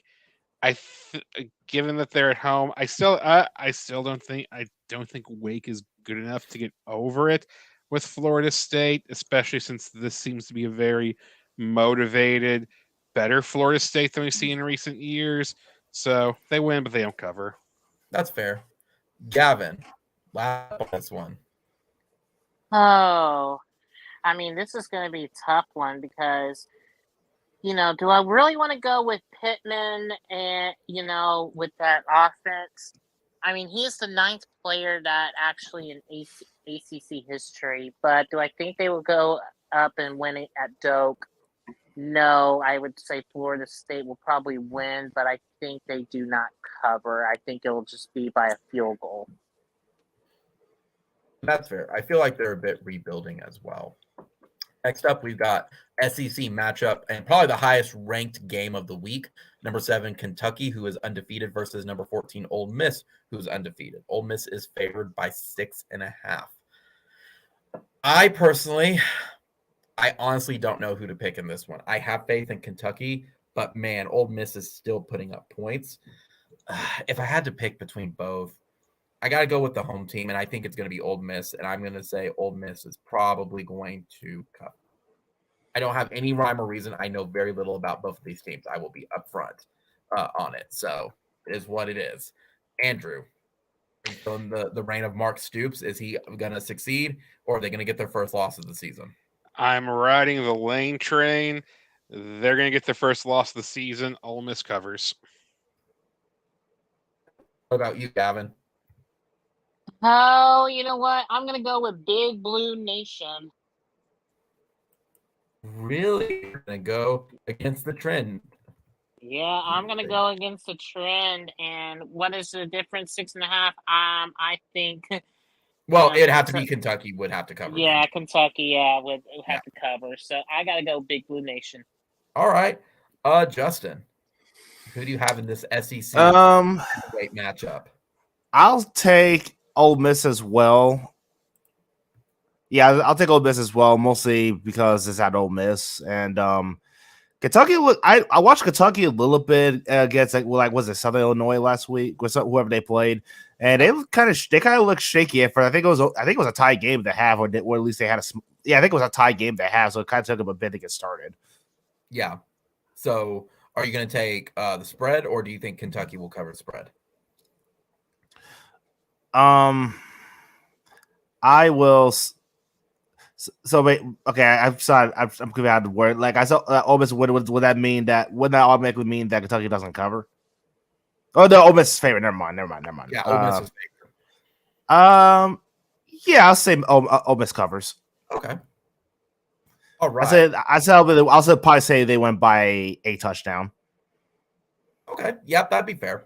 Given that they're at home, I don't think Wake is good enough to get over it with Florida State, especially since this seems to be a very motivated, better Florida State than we've seen in recent years. So they win, but they don't cover.
That's fair. Gavin, last on this one.
Oh, I mean, this is going to be a tough one because, do I really want to go with Pittman and, with that offense? I mean, he's the 9th player that actually in ACC history, but do I think they will go up and win it at Doak? No, I would say Florida State will probably win, but I think they do not cover. I think it will just be by a field goal.
That's fair. I feel like they're a bit rebuilding as well. Next up, we've got SEC matchup and probably the highest ranked game of the week. Number 7, Kentucky, who is undefeated, versus number 14, Ole Miss, who's undefeated. Ole Miss is favored by 6.5. I personally, I honestly don't know who to pick in this one. I have faith in Kentucky, but man, Ole Miss is still putting up points. If I had to pick between both, I got to go with the home team, and I think it's going to be Ole Miss, and I'm going to say Ole Miss is probably going to cover. I don't have any rhyme or reason. I know very little about both of these teams. I will be upfront on it. So it is what it is. Andrew, are you feeling the reign of Mark Stoops? Is he going to succeed, or are they going to get their first loss of the season?
I'm riding the Lane train. They're going to get their first loss of the season. Ole Miss covers.
What about you, Gavin?
Oh, you know what? I'm going to go with Big Blue Nation.
Really? You're going to go against the trend.
Yeah, I'm going to go against the trend. And what is the difference? 6.5? I think.
Well, it'd have to be Kentucky would have to cover.
Yeah, them. Kentucky, would have to cover. So I got to go Big Blue Nation.
All right. Justin, who do you have in this SEC great matchup?
I'll take Ole Miss as well. Yeah, I'll take Ole Miss as well, mostly because it's at Ole Miss. And Kentucky, I watched Kentucky a little bit against was it Southern Illinois last week with whoever they played, and they kind of looked shaky at first. I think it was a tie game to have, or at least they had I think it was a tie game to have, so it kind of took them a bit to get started.
Yeah. So, are you going to take the spread, or do you think Kentucky will cover the spread?
I will. So wait, okay. I'm sorry. I'm giving out the word. Like I saw, Ole Miss. Would that mean that? Would that automatically mean that Kentucky doesn't cover? Oh, no, Ole Miss is favorite. Never mind.
Yeah, Ole Miss is favorite.
Yeah, I'll say Ole Miss covers.
Okay. All right.
I'll probably say they went by a touchdown.
Okay. Yep, that'd be fair.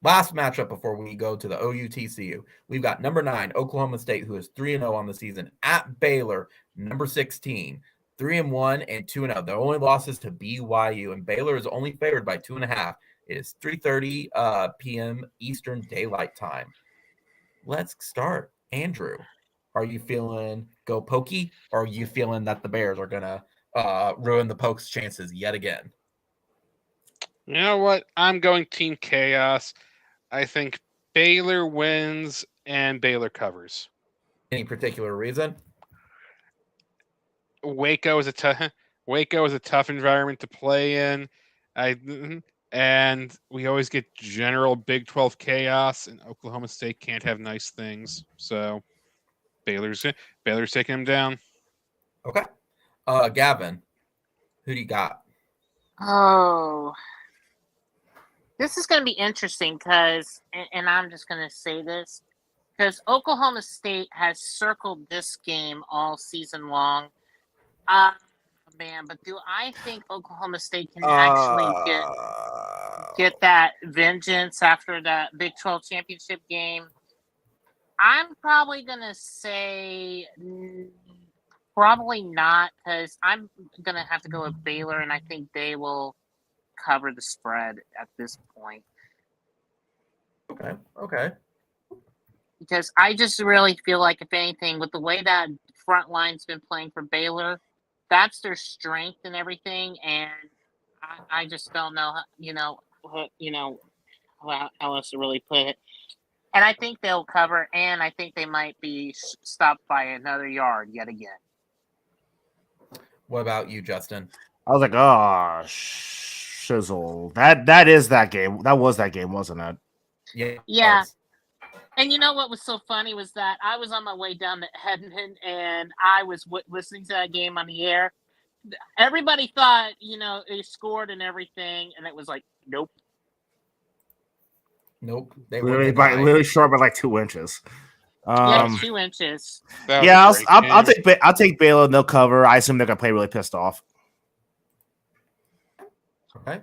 Last matchup before we go to the OU-TCU. We've got number 9, Oklahoma State, who is 3-0 on the season, at Baylor, number 16, 3-1 and 2-0. Their only losses to BYU, and Baylor is only favored by 2.5. It is 3:30 p.m. Eastern Daylight Time. Let's start. Andrew, are you feeling go pokey, or are you feeling that the Bears are going to ruin the Pokes' chances yet again?
You know what? I'm going Team Chaos. I think Baylor wins and Baylor covers.
Any particular reason?
Waco is a tough environment to play in. And we always get general Big 12 chaos, and Oklahoma State can't have nice things. So Baylor's taking them down.
Okay. Gavin, who do you got?
Oh, this is going to be interesting because, and I'm just going to say this, because Oklahoma State has circled this game all season long. Man, but do I think Oklahoma State can actually get that vengeance after that Big 12 championship game? I'm probably going to say probably not, because I'm going to have to go with Baylor, and I think they will cover the spread at this point.
Okay.
Because I just really feel like, if anything, with the way that front line's been playing for Baylor, that's their strength and everything, and I just don't know, how else to really put it. And I think they'll cover, and I think they might be stopped by another yard yet again.
What about you, Justin?
I was like, oh, shizzle. That is that game. That was that game, wasn't it?
Yeah. And you know what was so funny was that I was on my way down to Edmond, and I was listening to that game on the air. Everybody thought, they scored and everything, and it was like, nope.
They
were really short by like 2 inches.
2 inches.
Yeah, I'll take Baylor and they'll cover. I assume they're gonna play really pissed off.
Okay.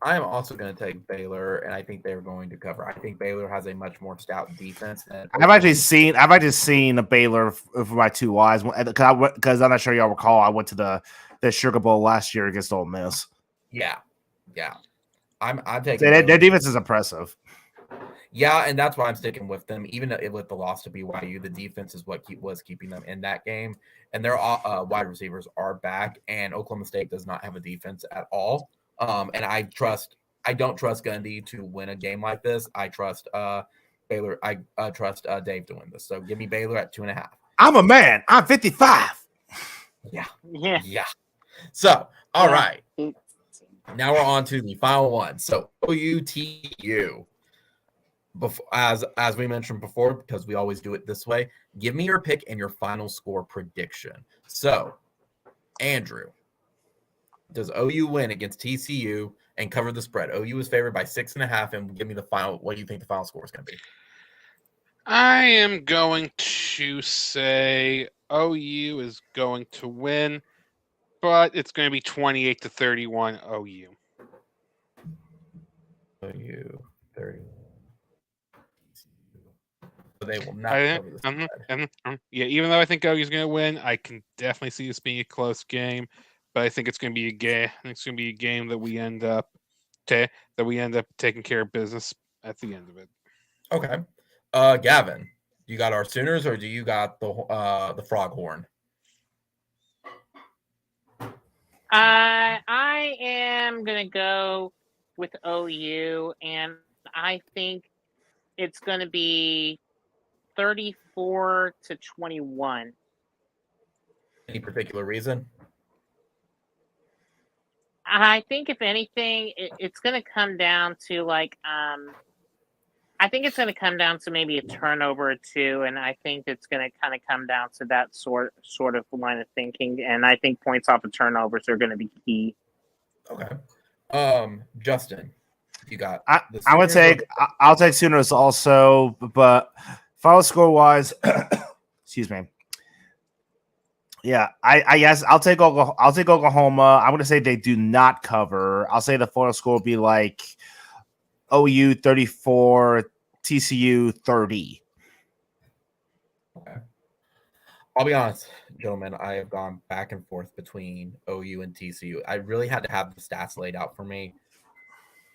I am also going to take Baylor, and I think they're going to cover. I think Baylor has a much more stout defense.
I've actually seen a Baylor for my 2 eyes because I'm not sure y'all recall. I went to the Sugar Bowl last year against Ole Miss.
Yeah. I'm taking
their defense is impressive.
Yeah, and that's why I'm sticking with them. Even with the loss to BYU, the defense is what was keeping them in that game. And their wide receivers are back, and Oklahoma State does not have a defense at all. And I don't trust Gundy to win a game like this. I trust Baylor. I trust Dave to win this. So give me Baylor at 2.5.
I'm a man. I'm 55.
Yeah.
Yeah.
So, all right. Now we're on to the final one. So OUTU. Before, as we mentioned before, because we always do it this way, give me your pick and your final score prediction. So, Andrew, does OU win against TCU and cover the spread? OU is favored by 6.5, and give me the final. What do you think the final score is going to be?
I am going to say OU is going to win, but it's going to be 28-31 OU.
OU 31. So they will not cover the spread.
Yeah, even though I think OU is going to win, I can definitely see this being a close game. But I think it's going to be a game. I think it's going to be a game that we end up taking care of business at the end of it.
Okay, Gavin, you got our Sooners, or do you got the Froghorn?
I am gonna go with OU, and I think it's gonna be 34-21.
Any particular reason?
I think if anything, it's going to come down to I think it's going to come down to maybe a turnover or two, and I think it's going to kind of come down to that sort of line of thinking. And I think points off of turnovers are going to be key.
Okay, Justin, you got.
I'll take Sooners also, but final score wise, excuse me. Yeah, I guess I'll take Oklahoma. I'm gonna say they do not cover. I'll say the final score will be like OU 34, TCU 30.
Okay. I'll be honest, gentlemen. I have gone back and forth between OU and TCU. I really had to have the stats laid out for me.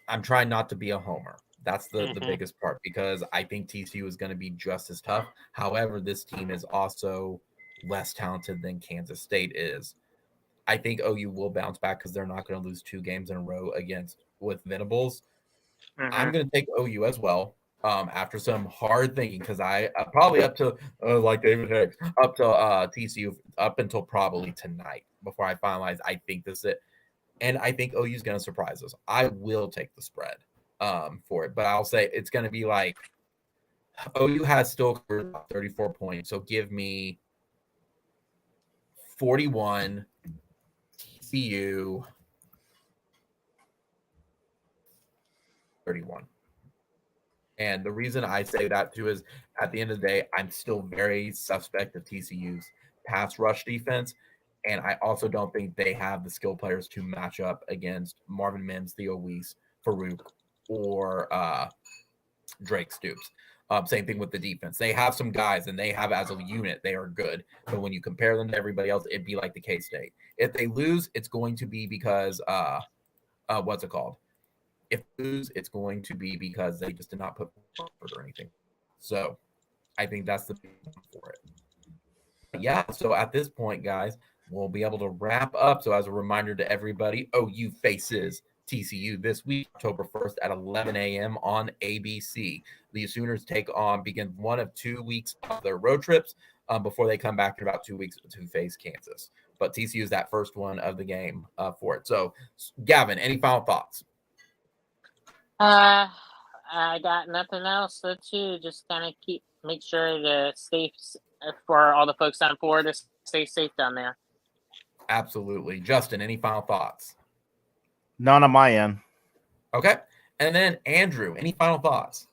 I'm trying not to be a homer. That's the biggest part, because I think TCU is going to be just as tough. However, this team is also less talented than Kansas State is. I think OU will bounce back because they're not going to lose 2 games in a row with Venables. I'm going to take OU as well. After some hard thinking, because I probably up to like David Hicks, up to TCU up until probably tonight before I finalize. I think this is it, and I think OU is going to surprise us. I will take the spread for it, but I'll say it's going to be like OU has still 34 points, so give me 41, TCU 31. And the reason I say that too is at the end of the day, I'm still very suspect of TCU's pass rush defense. And I also don't think they have the skill players to match up against Marvin Mims, Theo Weiss, Farouk, or Drake Stoops. Same thing with the defense. They have some guys, and they have as a unit, they are good. But when you compare them to everybody else, it'd be like the K-State. If they lose, it's going to be because what's it called? If they lose, it's going to be because they just did not put effort or anything. So I think that's the big one for it. Yeah, so at this point, guys, we'll be able to wrap up. So as a reminder to everybody, OU faces TCU this week, October 1st at 11 a.m. on ABC. The Sooners begin one of 2 weeks of their road trips before they come back in about 2 weeks to face Kansas. But TCU is that first one of the game for it. So, Gavin, any final thoughts?
I got nothing else. That's you. Just kind of make sure to stay for all the folks on board to stay safe down there.
Absolutely. Justin, any final thoughts?
None on my end.
Okay. And then Andrew, any final thoughts?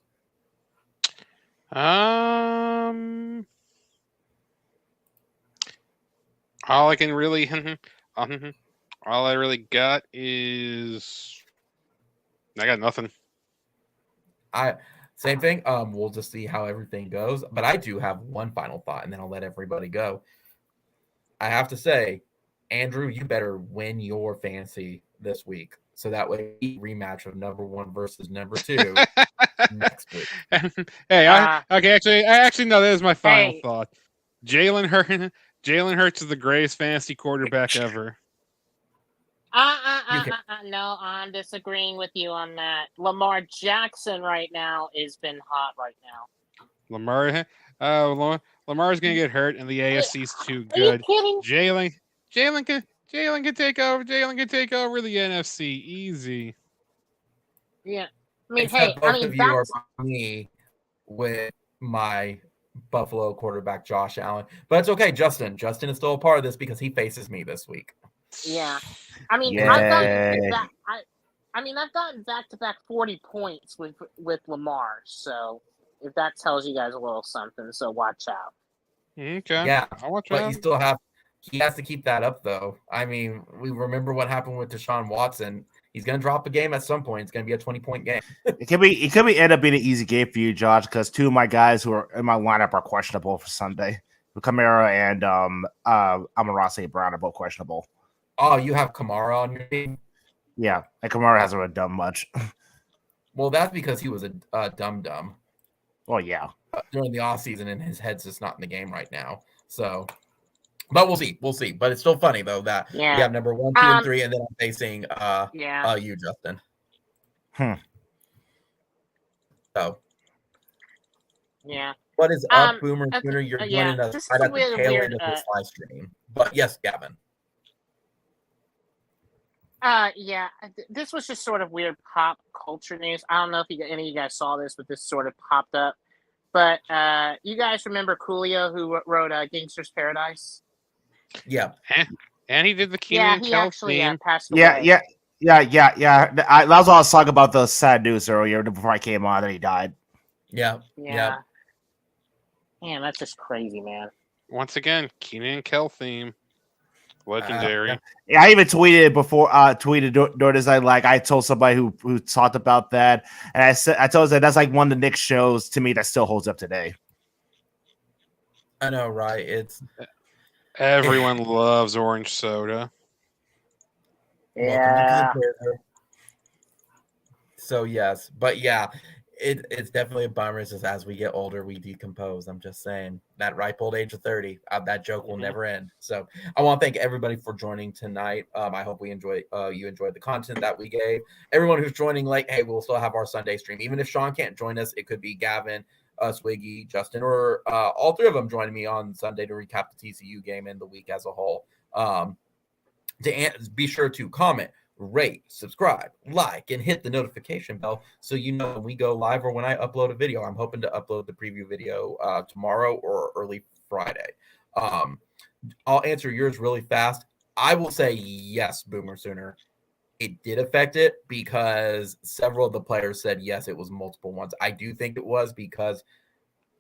All I can really all I really got is I got nothing.
Same thing. We'll just see how everything goes. But I do have one final thought, and then I'll let everybody go. I have to say, Andrew, you better win your fantasy this week, so that way rematch of number 1 versus number 2. next week.
Hey, I actually no, that is my final
Hey.
thought. Jalen Hurts is the greatest fantasy quarterback ever.
No, I'm disagreeing with you on that. Lamar Jackson right now has been hot right now.
Lamar's gonna get hurt, and the AFC's too
Are you
good.
kidding?
Jalen can take over. Jalen can take over the NFC easy.
Yeah. I mean,
Except
hey,
both of you are me with my Buffalo quarterback Josh Allen, but it's okay. Justin is still a part of this because he faces me this week.
Yeah, I mean,
Yay.
I've gotten back-to-back 40 points with Lamar. So if that tells you guys a little something, so watch out.
Okay.
Yeah,
I'll watch
but
out.
you still have. He has to keep that up, though. I mean, we remember what happened with Deshaun Watson. He's going to drop a game at some point. It's going to be a 20-point game.
It could be end up being an easy game for you, Josh, because two of my guys who are in my lineup are questionable for Sunday. Kamara and Amon-Ra St. Brown are both questionable.
Oh, you have Kamara on your team?
Yeah, and Kamara hasn't really done much.
Well, that's because he was a dum-dum.
Well, yeah.
During the offseason, and his head's just not in the game right now. So, but we'll see. But it's still funny, though, that we have number 1, 2, and 3, and then I'm facing you, Justin. So.
Yeah.
What is up, Boomer Sooner? You're joining us
this
right
is
at the tail end of this live stream. But yes, Gavin.
This was just sort of weird pop culture news. I don't know if any of you guys saw this, but this sort of popped up. But you guys remember Coolio, who wrote Gangster's Paradise?
Yeah.
And he did the Keenan and Kel
actually
theme.
passed away.
Yeah. That was all I was talking about the sad news earlier before I came on that he died.
Yeah. Man, that's just crazy, man.
Once again, Keenan and Kel theme. Legendary.
Yeah, I even tweeted before. During this. I told somebody who talked about that, and I told them that's like one of the Knicks shows to me that still holds up today.
I know, right? It's
everyone loves orange soda.
Yeah.
So yes, but yeah. It's definitely a bummer. It's just as we get older, we decompose. I'm just saying that ripe old age of 30, that joke will never end. So I want to thank everybody for joining tonight. I hope you enjoyed the content that we gave. Everyone who's joining late, hey, we'll still have our Sunday stream. Even if Sean can't join us, it could be Gavin, Swiggy, Justin, or all three of them joining me on Sunday to recap the TCU game and the week as a whole. Be sure to comment, rate, subscribe, like, and hit the notification bell so you know when we go live or when I upload a video. I'm hoping to upload the preview video tomorrow or early Friday. I'll answer yours really fast. I will say yes, Boomer Sooner. It did affect it because several of the players said yes, it was multiple ones. I do think it was because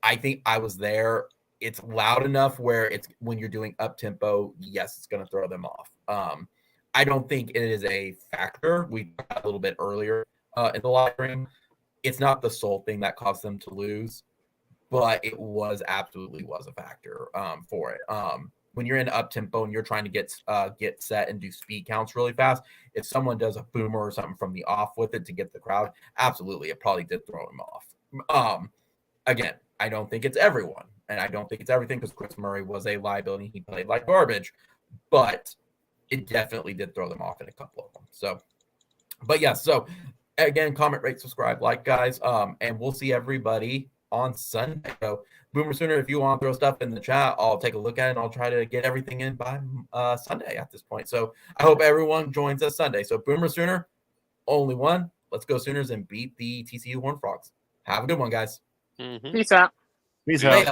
I think I was there. It's loud enough where it's when you're doing up tempo, yes, it's going to throw them off. I don't think it is a factor. We talked a little bit earlier in the live stream. It's not the sole thing that caused them to lose, but it absolutely was a factor for it. When you're in up tempo and you're trying to get set and do speed counts really fast, if someone does a boomer or something from the off with it to get the crowd, absolutely, it probably did throw him off. Again, I don't think it's everyone, and I don't think it's everything because Chris Murray was a liability. He played like garbage, but it definitely did throw them off in a couple of them. So, but yeah, so again, comment, rate, subscribe, like, guys, and we'll see everybody on Sunday. So, Boomer Sooner, if you want to throw stuff in the chat, I'll take a look at it and I'll try to get everything in by Sunday at this point. So, I hope everyone joins us Sunday. So, Boomer Sooner, only one. Let's go Sooners and beat the TCU Horned Frogs. Have a good one, guys.
Peace out.
Peace out.